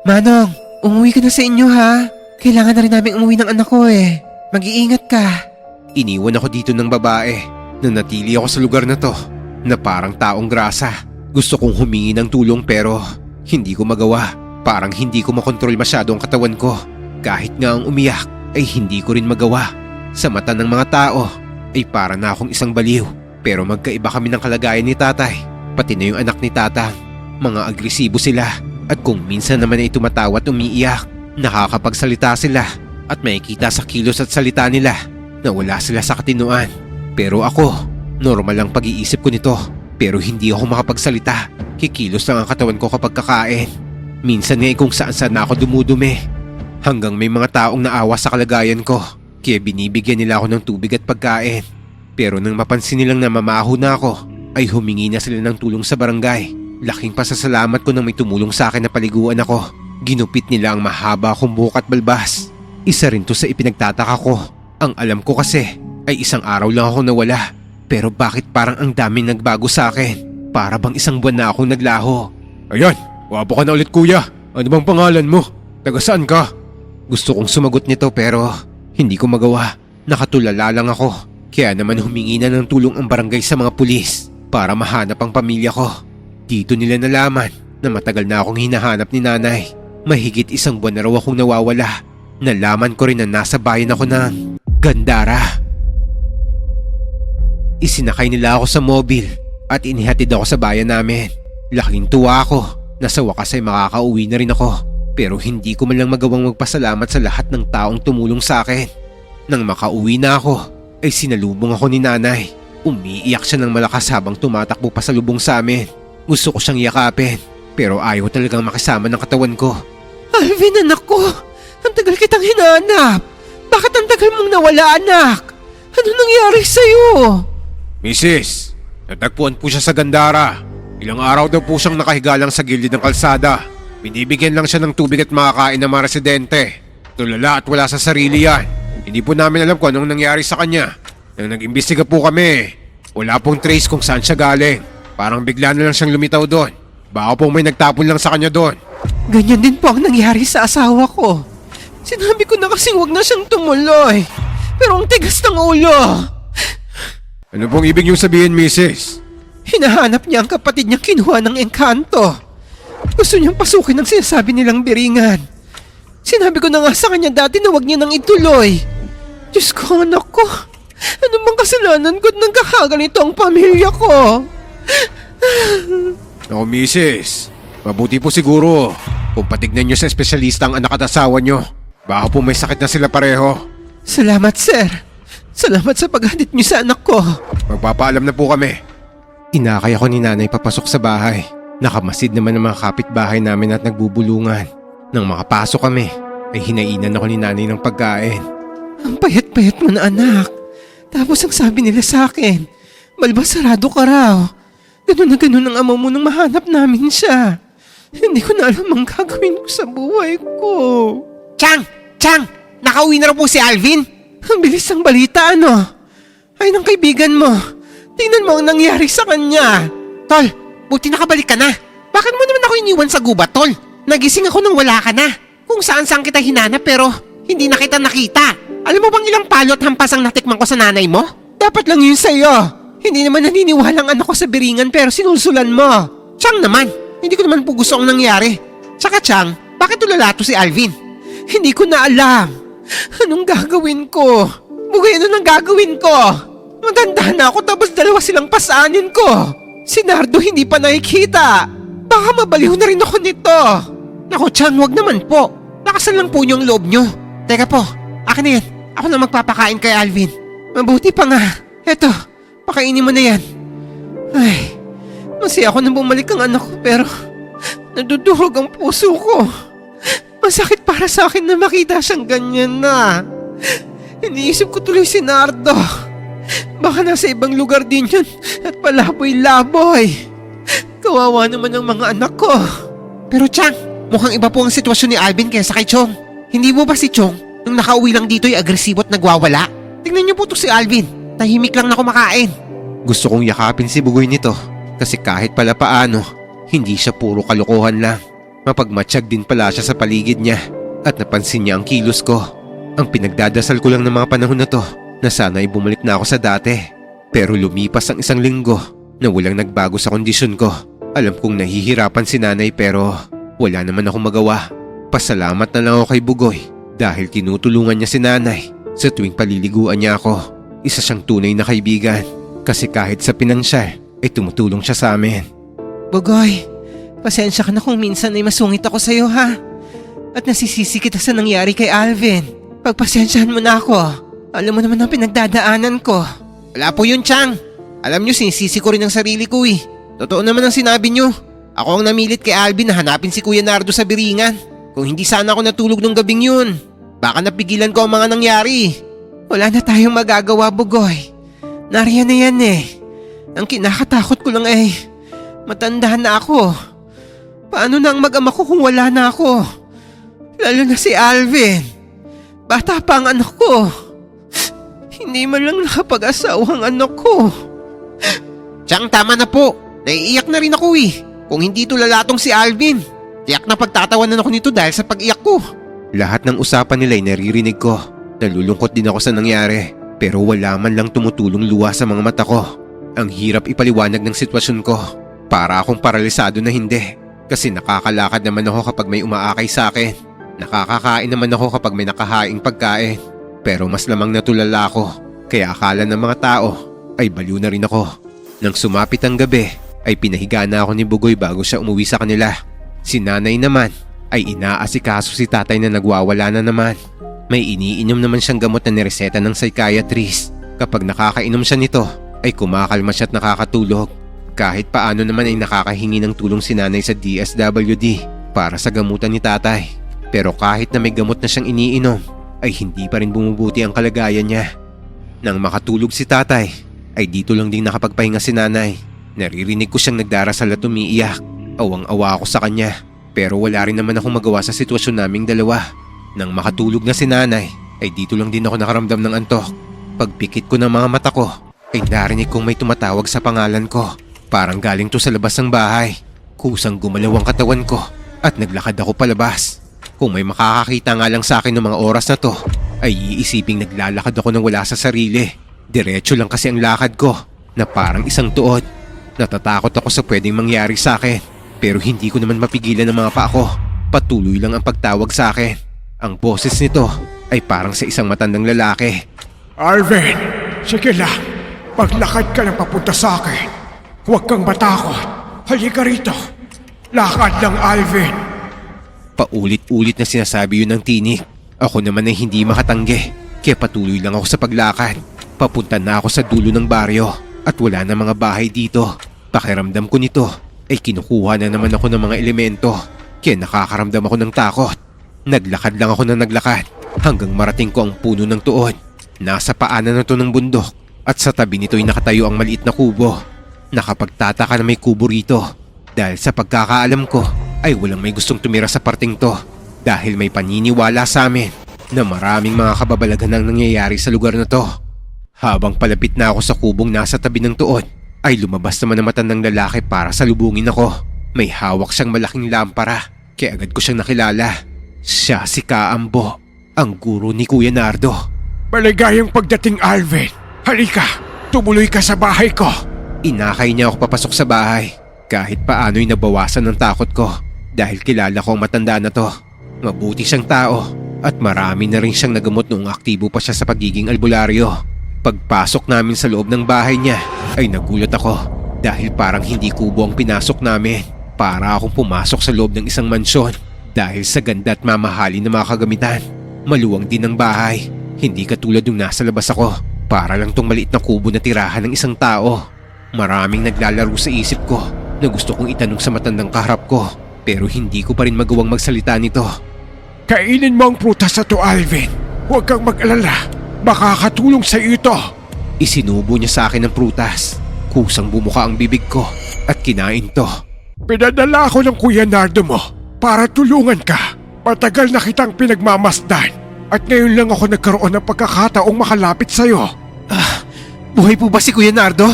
Manong, umuwi ka na sa inyo ha. Kailangan na rin namin umuwi ng anak ko eh. Mag-iingat ka. Iniwan ako dito ng babae. Nanatili ako sa lugar na to na parang taong grasa. Gusto kong humingi ng tulong pero hindi ko magawa. Parang hindi ko makontrol masyado ang katawan ko. Kahit nga ang umiyak ay hindi ko rin magawa. Sa mata ng mga tao ay para na akong isang baliw. Pero magkaiba kami ng kalagayan ni tatay. Pati na yung anak ni tatang. Mga agresibo sila. At kung minsan naman ay tumatawa at umiiyak, nakakapagsalita sila. At makikita sa kilos at salita nila na wala sila sa katinuan. Pero ako, normal ang pag-iisip ko nito. Pero hindi ako makapagsalita. Kikilos lang ang katawan ko kapag kakain. Minsan nga kung saan-saan na ako dumudumi. Hanggang may mga taong naawa sa kalagayan ko. Kaya binibigyan nila ako ng tubig at pagkain. Pero nang mapansin nilang namamaho na ako, ay humingi na sila ng tulong sa barangay. Laking pasasalamat ko nang may tumulong sa akin na paliguan ako. Ginupit nila ang mahaba akong buhok at balbas. Isa rin to sa ipinagtataka ko. Ang alam ko kasi ay isang araw lang ako nawala. Pero bakit parang ang daming nagbago sa akin? Para bang isang buwan na akong naglaho. Ayan, wapo ka na ulit kuya. Ano bang pangalan mo? Taga saan ka? Gusto kong sumagot nito pero hindi ko magawa. Nakatulala lang ako. Kaya naman humingi na ng tulong ang barangay sa mga pulis para mahanap ang pamilya ko. Dito nila nalaman na matagal na akong hinahanap ni nanay. Mahigit isang buwan na raw akong nawawala. Nalaman ko rin na nasa bayan ako ng Gandara. Isinakay nila ako sa mobil at inihatid ako sa bayan namin. Laking tuwa ako na sa wakas ay makakauwi na rin ako. Pero hindi ko man lang magawang magpasalamat sa lahat ng taong tumulong sa akin. Nang makauwi na ako, ay sinalubong ako ni nanay. Umiiyak siya ng malakas habang tumatakbo pa sa lubong sa amin. Gusto ko siyang yakapin, pero ayaw talagang makisama ng katawan ko. Alvin, anak ko! Ang tagal kitang hinahanap! Bakit ang tagal mong nawala, anak? Ano nangyari sa'yo? Mrs., natagpuan po siya sa Gandara. Ilang araw daw po siyang nakahiga lang sa gilid ng kalsada. Binibigyan lang siya ng tubig at makakain ng mga residente. Tulala at wala sa sarili yan. Hindi po namin alam kung anong nangyari sa kanya. Nang nag-imbestiga po kami, wala pong trace kung saan siya galing. Parang bigla na lang siyang lumitaw doon. Baka pong may nagtapon lang sa kanya doon. Ganyan din po ang nangyari sa asawa ko. Sinabi ko na kasing wag na siyang tumuloy. Pero ang tigas ng ulo. Ano pong ibig niyong sabihin, Mrs.? Hinahanap niya ang kapatid niyang kinuha ng engkanto. Gusto niyang pasukin ang sinasabi nilang biringan. Sinabi ko na nga sa kanya dati na wag niya nang ituloy. Diyos ko, anak ko. Ano bang kasalanan ko't nang kakaganito ang pamilya ko? Ako, Mrs., mabuti po siguro kung patignan niyo sa espesyalista ang anak at asawa niyo. Baka po may sakit na sila pareho. Salamat, sir. Salamat sa paghatid niyo sa anak ko. Magpapaalam na po kami. Inakay ako ni nanay papasok sa bahay. Nakamasid naman ang mga kapitbahay namin at nagbubulungan. Nang makapasok kami, ay hinainan ako ni nanay ng pagkain. Ang payat-payat mo na, anak. Tapos ang sabi nila sa akin, balbasarado ka raw. Ganun na ganun ang ama mo nang mahanap namin siya. Hindi ko na alam ang gagawin ko sa buhay ko. Chang! Chang! Nakauwi na raw po si Alvin! Ang bilis ng balita, ano? Ay, ng kaibigan mo. Tingnan mo ang nangyari sa kanya. Tol, buti nakabalik ka na. Bakit mo naman ako iniwan sa gubat, Tol? Nagising ako nang wala ka na. Kung saan-saan kita hinanap pero hindi na kita nakita. Alam mo bang ilang palo at hampas ang natikman ko sa nanay mo? Dapat lang yun sa'yo. Hindi naman naniniwala ang anak ko sa biringan pero sinulsulan mo. Chang naman, hindi ko naman po gusto ang nangyari. Tsaka Chang, bakit tulala to si Alvin? Hindi ko na alam. Anong gagawin ko? Bugay, ano nang gagawin ko? Maganda na ako tapos dalawa silang pasanin ko. Si Nardo hindi pa nakikita. Baka mabaliw na rin ako nito. Naku Chang, wag naman po. Lakasan lang po niyong loob niyo. Teka po, akin na yan. Ako na magpapakain kay Alvin. Mabuti pa nga. Eto, pakainin mo na yan. Ay, masaya ako na bumalik ang anak ko pero nadudurog ang puso ko. Masakit para sa akin na makita siyang ganyan na. Iniisip ko tuloy si Nardo. Baka nasa ibang lugar din yun at palaboy-laboy. Kawawa naman ang mga anak ko. Pero Chang, mukhang iba po ang sitwasyon ni Alvin kaysa kay Chong. Hindi mo ba si Chong, nung nakauwi lang dito ay agresibo at nagwawala? Tingnan niyo po to si Alvin. Tahimik lang na kumakain. Gusto kong yakapin si Bugoy nito kasi kahit pala paano, hindi siya puro kalokohan lang. Mapagmatsyag din pala siya sa paligid niya at napansin niya ang kilos ko. Ang pinagdadasal ko lang ng mga panahon na to na sana ay bumalik na ako sa dati. Pero lumipas ang isang linggo na walang nagbago sa kondisyon ko. Alam kong nahihirapan si nanay pero Wala naman akong magawa. Pasalamat na lang ako kay Bugoy dahil tinutulungan niya si nanay sa tuwing paliliguan niya ako. Isa siyang tunay na kaibigan kasi kahit sa pinansyal ay tumutulong siya sa amin. Bugoy, pasensya ka na kung minsan ay masungit ako sa'yo ha. At nasisisi kita sa nangyari kay Alvin. Pagpasensyahan mo na ako. Alam mo naman ang pinagdadaanan ko. Wala po yun, Chang. Alam niyo, sinisisi ko rin ang sarili ko eh. Totoo naman ang sinabi niyo. Ako ang namilit kay Alvin na hanapin si Kuya Nardo sa Biringan. Kung hindi sana ako natulog nung gabing yun, baka napigilan ko ang mga nangyari. Wala na tayong magagawa, Bugoy. Nariyan na yan eh. Ang kinakatakot ko lang ay matanda na ako. Paano na ang mag-ama ko kung wala na ako? Lalo na si Alvin. Bata pa ang anak ko. Hindi man lang nakapag-asawang anak ko. Tiyang, tama na po. Naiiyak na rin ako eh. Kung hindi tulala tong si Alvin, tiyak na pagtatawanan ako nito dahil sa pag-iyak ko. Lahat ng usapan nila ay naririnig ko. Nalulungkot din ako sa nangyari pero wala man lang tumutulong luha sa mga mata ko. Ang hirap ipaliwanag ng sitwasyon ko. Para akong paralisado na hindi. Kasi nakakalakad naman ako kapag may umaakay sa akin. Nakakakain naman ako kapag may nakahaing pagkain. Pero mas lamang natulala ako. Kaya akala ng mga tao ay baliw na rin ako. Nang sumapit ang gabi ay pinahiga na ako ni Bugoy bago siya umuwi sa kanila. Si nanay naman ay inaasikaso si tatay na nagwawala na naman. May iniinom naman siyang gamot na nireseta ng psychiatrist. Kapag nakakainom siya nito ay kumakalma siya at nakakatulog. Kahit paano naman ay nakakahingi ng tulong si nanay sa DSWD para sa gamutan ni tatay. Pero kahit na may gamot na siyang iniinom ay hindi pa rin bumubuti ang kalagayan niya. Nang makatulog si tatay ay dito lang din nakapagpahinga si nanay. Naririnig ko siyang nagdarasal at umiiyak. Awang-awa ako sa kanya pero wala rin naman akong magawa sa sitwasyon naming dalawa. Nang makatulog na si nanay ay dito lang din ako nakaramdam ng antok. Pagpikit ko ng mga mata ko ay narinig kong may tumatawag sa pangalan ko. Parang galing to sa labas ng bahay. Kusang gumalaw ang katawan ko at naglakad ako palabas. Kung may makakakita nga lang sa akin ng mga oras na to ay iisiping naglalakad ako nang wala sa sarili. Diretso lang kasi ang lakad ko na parang isang tuod. Natatakot ako sa pwedeng mangyari sa akin pero hindi ko naman mapigilan ang mga paa ko. Patuloy lang ang pagtawag sa akin. Ang boses nito ay parang sa isang matandang lalaki. Alvin, sige lang. Paglakad ka lang papunta sa akin. Huwag kang matakot. Halika rito. Lakad lang, Alvin. Paulit-ulit na sinasabi yun ng tinik. Ako naman ay hindi makatanggi. Kaya patuloy lang ako sa paglakad. Papunta na ako sa dulo ng baryo at wala na mga bahay dito. Pakiramdam ko nito ay kinukuha na naman ako ng mga elemento. Kaya nakakaramdam ako ng takot. Naglakad lang ako ng naglakad hanggang marating ko ang puno ng tuod. Nasa paanan na to ng bundok at sa tabi nito ay nakatayo ang maliit na kubo. Nakapagtataka na may kubo rito dahil sa pagkakaalam ko ay walang may gustong tumira sa parting to dahil may paniniwala sa amin na maraming mga kababalaghan ang nangyayari sa lugar na to. Habang palapit na ako sa kubong nasa tabi ng tuod ay lumabas naman ang matandang lalaki para salubungin ako. May hawak siyang malaking lampara kaya agad ko siyang nakilala. Siya si Kaambo, ang guro ni Kuya Nardo. Maligayang pagdating, Alvin. Halika, tumuloy ka sa bahay ko. Inakay niya ako papasok sa bahay. Kahit paano'y nabawasan ng takot ko dahil kilala ko ang matanda na to. Mabuti siyang tao at marami na rin siyang nagamot noong aktibo pa siya sa pagiging albularyo. Pagpasok namin sa loob ng bahay niya ay nagulat ako dahil parang hindi kubo ang pinasok namin. Para akong pumasok sa loob ng isang mansyon dahil sa ganda at mamahalin ng mga kagamitan. Maluwang din ang bahay. Hindi katulad nung nasa labas ako. Para lang tong maliit na kubo na tirahan ng isang tao. Maraming naglalaro sa isip ko na gusto kong itanong sa matandang kaharap ko pero hindi ko pa rin magawang magsalita nito. Kainin mo ang prutas na to, Alvin. Huwag kang mag-alala. Makakatulong sa iyo ito. Isinubo niya sa akin ng prutas. Kusang bumuka ang bibig ko at kinain to. Pinadala ako ng Kuya Nardo mo para tulungan ka. Matagal na kitang pinagmamasdan at ngayon lang ako nagkaroon ng pagkakataong makalapit sa iyo. Buhay po ba si Kuya Nardo?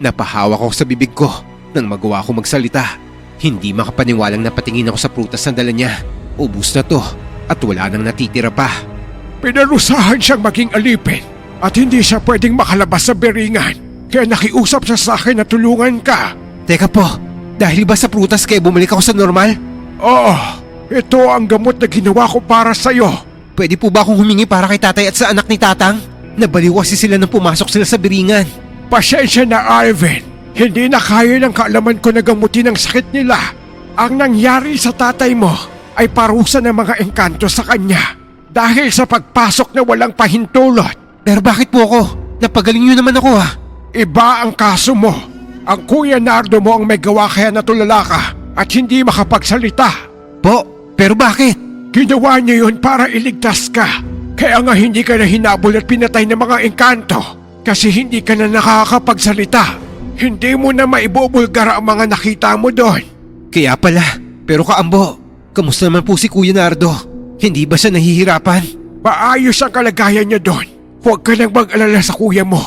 Napahawak ako sa bibig ko nang magawa ko magsalita. Hindi makapaniwalang napatingin ako sa prutas na dala niya. Ubus na to at wala nang natitira pa. Pinarusahan siyang maging alipin at hindi siya pwedeng makalabas sa beringan. Kaya nakiusap siya sa akin na tulungan ka. Teka po, dahil ba sa prutas kaya bumalik ako sa normal? Oo, ito ang gamot na ginawa ko para sa'yo. Pwede po ba akong humingi para kay tatay at sa anak ni Tatang? Nabaliw kasi sila nang pumasok sila sa biringan. Pasensya na, Alvin. Hindi na kaya ng kaalaman ko na gamutin ang sakit nila. Ang nangyari sa tatay mo ay parusa ng mga engkanto sa kanya dahil sa pagpasok na walang pahintulot. Pero bakit po ako? Napagaling niyo naman ako ha. Iba ang kaso mo. Ang Kuya Nardo mo ang may gawa kaya natulala ka at hindi makapagsalita. Po, pero bakit? Ginawa niya yun para iligtas ka. Kaya nga hindi ka na hinabol at pinatay ng mga engkanto kasi hindi ka na nakakapagsalita. Hindi mo na maibubulgar ang mga nakita mo doon. Kaya pala, pero Kaambo, kamusta naman po si Kuya Nardo? Hindi ba siya nahihirapan? Maayos ang kalagayan niya doon. Huwag ka nang mag-alala sa kuya mo.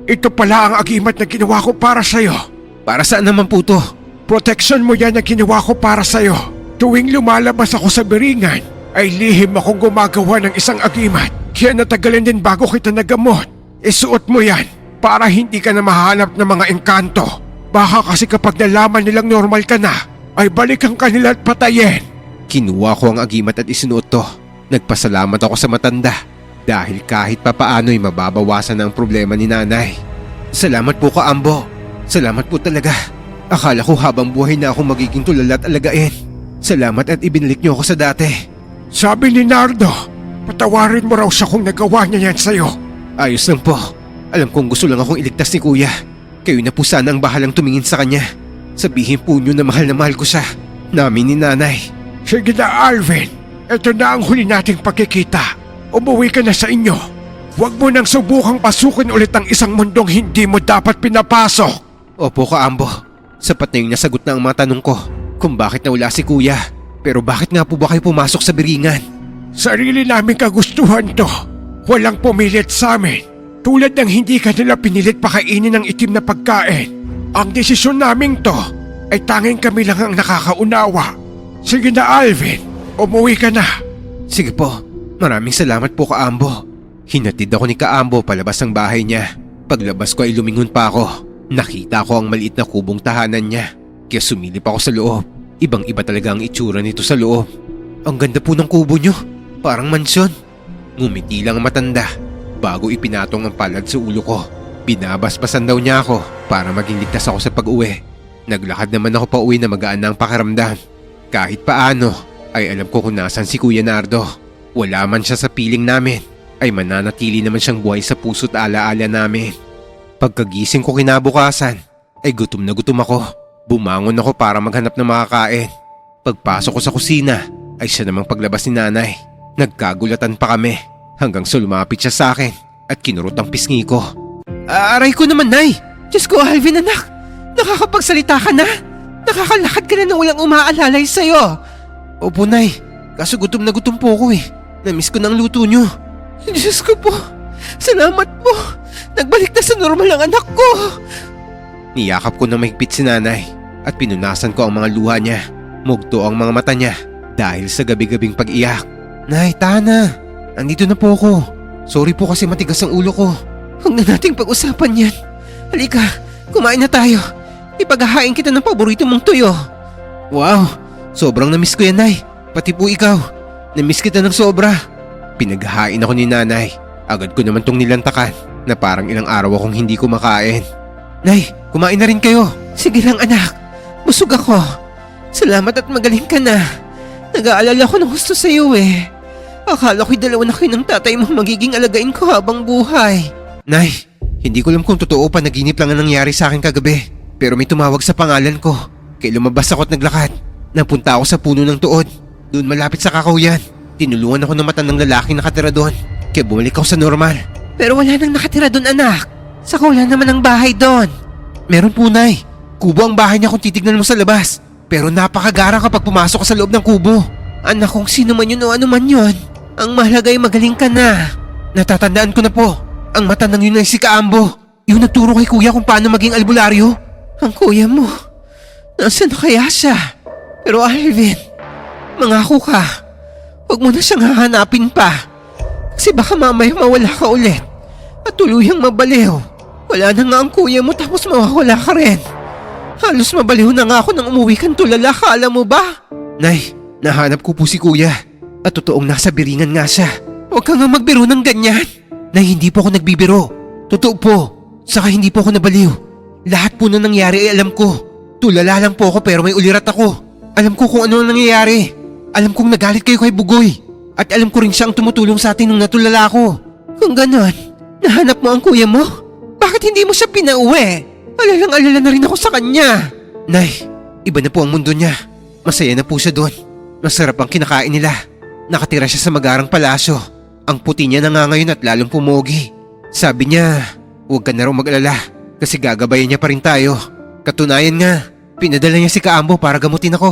Ito pala ang agimat na ginawa ko para sa'yo. Para saan naman po to? Proteksyon mo yan na ginawa ko para sa'yo. Tuwing lumalabas ako sa biringan, ay lihim akong gumagawa ng isang agimat. Kaya natagalan din bago kita nagamot. Isuot mo yan para hindi ka na mahanap ng mga engkanto. Baka kasi kapag nalaman nilang normal ka na, ay balikan ka nila at patayin. Kinuha ko ang agimat at isinuot to. Nagpasalamat ako sa matanda dahil kahit papaano'y mababawasan na ang problema ni nanay. Salamat po Kaambo. Salamat po talaga. Akala ko habang buhay na ako magiging tulala at alagain. Salamat at ibinalik niyo ako sa dati. Sabi ni Nardo, patawarin mo raw siya kung nagawa niya yan sa'yo. Ayos lang po. Alam kong gusto lang akong iligtas ni Kuya. Kayo na po sana ang bahalang tumingin sa kanya. Sabihin po niyo na mahal ko siya. Namin ni nanay. Sige na, Alvin. Ito na ang huli nating pagkikita. Umuwi ka na sa inyo. Huwag mo nang subukang pasukin ulit ang isang mundong hindi mo dapat pinapasok. Opo Kaambo. Sapat na yung nasagot na ang mga tanong ko kung bakit nawala si Kuya. Pero bakit nga po ba kayo pumasok sa biringan? Sarili namin kagustuhan to. Walang pumilit sa amin. Tulad ng hindi ka nila pinilit pakainin ng itim na pagkain. Ang desisyon naming to ay tanging kami lang ang nakakaunawa. Sige na, Alvin. Umuwi ka na. Sige po. Maraming salamat po Kaambo. Hinatid ako ni Kaambo palabas ng bahay niya. Paglabas ko ay lumingon pa ako. Nakita ko ang maliit na kubong tahanan niya. Kaya sumilip ako sa loob. Ibang-iba talaga ang itsura nito sa loob. Ang ganda po ng kubo niyo. Parang mansyon. Ngumiti lang ang matanda bago ipinatong ang palad sa ulo ko. Binabasbasan daw niya ako para maging ligtas ako sa pag-uwi. Naglakad naman ako pa uwi na magaan na ang pakiramdam. Kahit paano ay alam ko kung nasan si Kuya Nardo. Wala man siya sa piling namin ay mananatili naman siyang buhay sa puso't alaala namin. Pagkagising ko kinabukasan ay gutom na gutom ako. Bumangon ako para maghanap ng makakain. Pagpasok ko sa kusina ay siya namang paglabas ni nanay. Nagkagulatan pa kami hanggang sa lumapit siya sa akin at kinurot ang pisngi ko. Aray ko naman, Nay! Diyos ko, Alvin anak! Nakakapagsalita ka na! Nakakalakad ka na na walang umaalalay sa'yo! Opo, Nay. Kaso gutom na gutom po ako eh. Namiss ko ng luto niyo. Diyos ko po! Salamat po! Nagbalik na sa normal ang anak ko! Niyakap ko na mahigpit si nanay at pinunasan ko ang mga luha niya. Mugto ang mga mata niya dahil sa gabi-gabing pag-iyak. Nay, Tana! Andito na po ako. Sorry po kasi matigas ang ulo ko. Huwag na nating pag-usapan yan. Halika, kumain na tayo. Ipaghahain kita ng paborito mong tuyo. Wow! Sobrang namiss ko yan, Nay. Pati po ikaw. Namiss kita ng sobra. Pinaghahain ako ni nanay. Agad ko naman tong nilantakan na parang ilang araw akong hindi kumakain. Nay, kumain na rin kayo. Sige lang anak. Busog ako. Salamat at magaling ka na. Nag-aalala ko ng gusto sa iyo eh. Akala ko'y dalawa na kayo ng tatay mo magiging alagain ko habang buhay. Nay, hindi ko alam kung totoo pa naginip lang ang nangyari sa akin kagabi. Pero may tumawag sa pangalan ko. Kaya lumabas ako at naglakad. Napunta ako sa puno ng tuod. Doon malapit sa kakahuyan. Tinulungan ako ng matandang lalaking nakatira doon. Kaya bumalik ako sa normal. Pero wala nang nakatira doon anak. Saka wala naman ang bahay doon. Meron po, Nay. Kubo ang bahay niya kung titignan mo sa labas. Pero napakagarang kapag pumasok ka sa loob ng kubo. Anak kung sino man yun o ano man yun. Ang mahalaga ay magaling ka na. Natatandaan ko na po. Ang matandang yun ay si Kaambo. Yung nagturo kay kuya kung paano maging albularyo. Ang kuya mo. Nasaan na kaya siya? Pero Alvin, mangako ka. Huwag mo na siyang hahanapin pa. Kasi baka mamaya mawala ka ulit. At tuluyang mabaliw. Wala na nga ang kuya mo tapos mawawala ka rin. Halos mabaliw na nga ako nang umuwi kang tulala ka, alam mo ba? Nay, Nahanap ko po si kuya. At totoong nasa biringan nga siya. Huwag ka nga magbiro ng ganyan. Nay, hindi po ako nagbibiro. Totoo po. Saka hindi po ako nabaliw. Lahat po na nangyari ay alam ko. Tulala lang po ako pero may ulirat ako. Alam ko kung ano ang nangyayari. Alam kong nagalit kayo kay Bugoy. At alam ko rin siyang tumutulong sa atin nung natulala ako. Kung ganon, nahanap mo ang kuya mo? Bakit hindi mo siya pinauwi? Alalang-alala na rin ako sa kanya. Nay, iba na po ang mundo niya. Masaya na po siya doon. Masarap ang kinakain nila. Nakatira siya sa magarang palasyo. Ang puti niya na nga ngayon at lalong pumogi. Sabi niya, huwag ka na raw mag-alala kasi gagabayan niya pa rin tayo. Katunayan nga, pinadala niya si Kaambo para gamutin ako.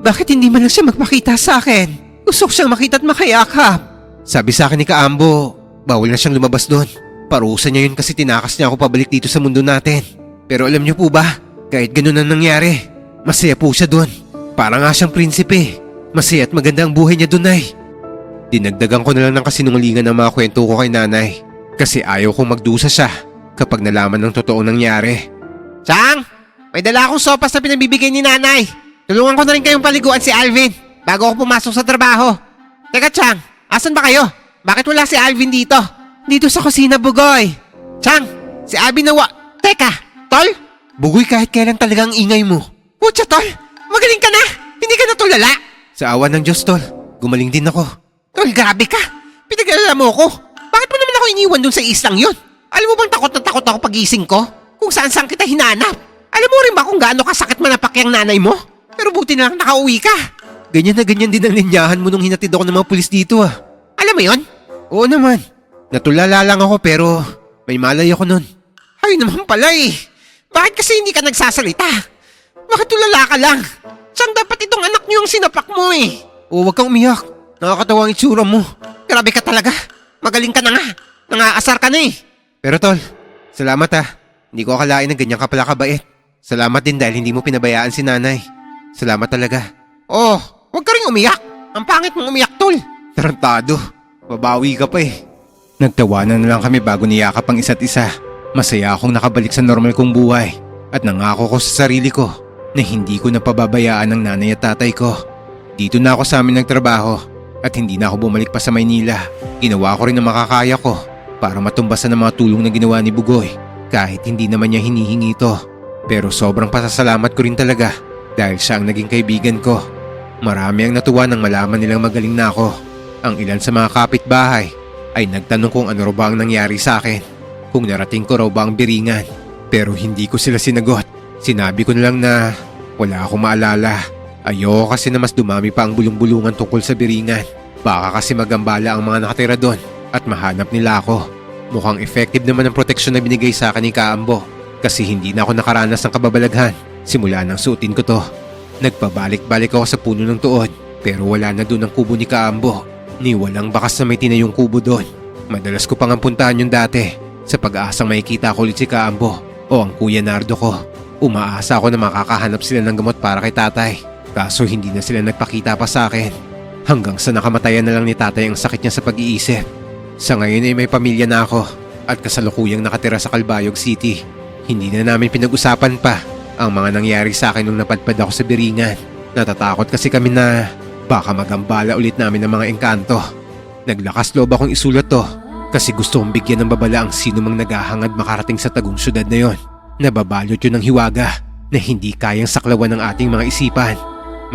Bakit hindi man lang siya magpakita sa akin? Gusto ko siyang makita at makayakap. Sabi sa akin ni Kaambo, bawal na siyang lumabas doon. Parusa niya yun kasi tinakas niya ako pabalik dito sa mundo natin. Pero alam niyo po ba, kahit ganun ang nangyari, masaya po siya doon. Para nga siyang prinsipe. Masaya at maganda ang buhay niya doon, Nay. Dinagdagan ko na lang ng kasinungalingan ang mga kwento ko kay nanay. Kasi ayaw kong magdusa siya kapag nalaman ng totoong nangyari. Chang! May dala akong sopas na pinabibigay ni nanay. Tulungan ko na rin kayong paliguan si Alvin bago ako pumasok sa trabaho. Teka Chang, asan ba kayo? Bakit wala si Alvin dito? Dito sa kusina, Bugoy. Chang, si Alvin Teka, Tol? Bugoy, kahit kailan talagang ingay mo. Putya, Tol! Magaling ka na! Hindi ka natulala! Sa awa ng Diyos, Tol. Gumaling din ako. Tol, grabe ka! Pinag-alala mo ako. Bakit mo naman ako iniwan dun sa islang yun? Alam mo bang takot na takot ako pagising ko? Kung saan-saan kita hinanap. Alam mo rin ba kung gaano kasakit manapak yung nanay mo? Pero buti na lang nakauwi ka. Ganyan na ganyan din ang linyahan mo nung hinatid ako ng mga pulis dito ah. Alam mo yon? Oo naman. Natulala lang ako pero may malay ako nun. Ay naman pala eh. Bakit kasi hindi ka nagsasalita? Bakit tulala ka lang? Saan dapat itong anak niyo ang sinapak mo eh? Oo, wag kang umiyak. Nakakatawa ang itsura mo. Grabe ka talaga. Magaling ka na nga. Nangaasar ka na eh. Pero tol, salamat ah. Hindi ko akalain na ganyan ka pala kabait. Salamat din dahil hindi mo pinabayaan si nanay. Salamat talaga. Oh, huwag ka rin umiyak. Ang pangit mong umiyak, tol. Tarantado. Babawi ka pa eh. Nagtawanan na lang kami bago niyakap ang isa't isa. Masaya akong nakabalik sa normal kong buhay. At nangako ko sa sarili ko na hindi ko napababayaan ang nanay at tatay ko. Dito na ako sa amin nagtrabaho at hindi na ako bumalik pa sa Maynila. Ginawa ko rin ang makakaya ko para matumbasan ang mga tulong na ginawa ni Bugoy kahit hindi naman niya hinihingi ito. Pero sobrang pasasalamat ko rin talaga dahil siya ang naging kaibigan ko. Marami ang natuwa nang malaman nilang magaling na ako. Ang ilan sa mga kapitbahay ay nagtanong kung ano raw ba ang nangyari sa akin. Kung narating ko raw ba ang biringan. Pero hindi ko sila sinagot. Sinabi ko na lang na wala akong maalala. Ayoko kasi na mas dumami pa ang bulong-bulungan tungkol sa biringan. Baka kasi magambala ang mga nakatira doon at mahanap nila ako. Mukhang effective naman ang proteksyon na binigay sa akin ni Kaambo. Kasi hindi na ako nakaranas ng kababalaghan simula nang suotin ko to. Nagpabalik-balik ako sa puno ng tuod pero wala na doon ang kubo ni Kaambo. Ni walang bakas na may tinayong kubo doon. Madalas ko pang puntahan yung dati sa pag-aasang makikita ko ulit si Kaambo o ang Kuya Nardo ko. Umaasa ako na makakahanap sila ng gamot para kay tatay. Kaso hindi na sila nagpakita pa sa akin. Hanggang sa nakamatayan na lang ni tatay ang sakit niya sa pag-iisip. Sa ngayon ay may pamilya na ako at kasalukuyang nakatira sa Calbayog City. Hindi na namin pinag-usapan pa ang mga nangyari sa akin nung napadpad ako sa biringan. Natatakot kasi kami na baka magambala ulit namin ng mga engkanto. Naglakas loob akong isulat to kasi gusto kong bigyan ng babala ang sino mang naghahangad makarating sa tagong syudad na yon. Nababalot yun ng hiwaga na hindi kayang saklawan ng ating mga isipan.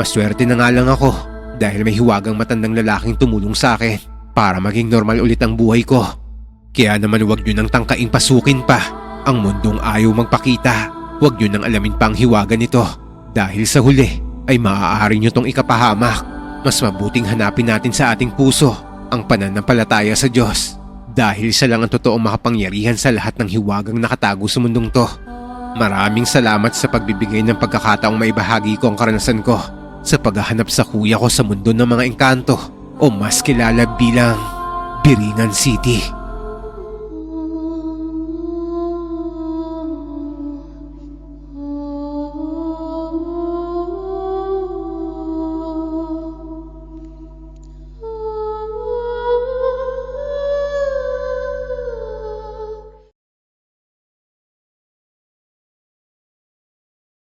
Maswerte na nga lang ako dahil may hiwagang matandang lalaking tumulong sa akin para maging normal ulit ang buhay ko. Kaya naman huwag nyo nang tangkaing pasukin pa ang mundong ayaw magpakita. Huwag nyo nang alamin pa ang hiwaga nito dahil sa huli ay maaari nyo tong ikapahamak. Mas mabuting hanapin natin sa ating puso ang pananampalataya sa Diyos dahil siya lang ang totoong makapangyarihan sa lahat ng hiwagang nakatago sa mundong to. Maraming salamat sa pagbibigay ng pagkakataong maibahagi ko ang karanasan ko sa paghahanap sa kuya ko sa mundo ng mga engkanto o mas kilala bilang Biringan City.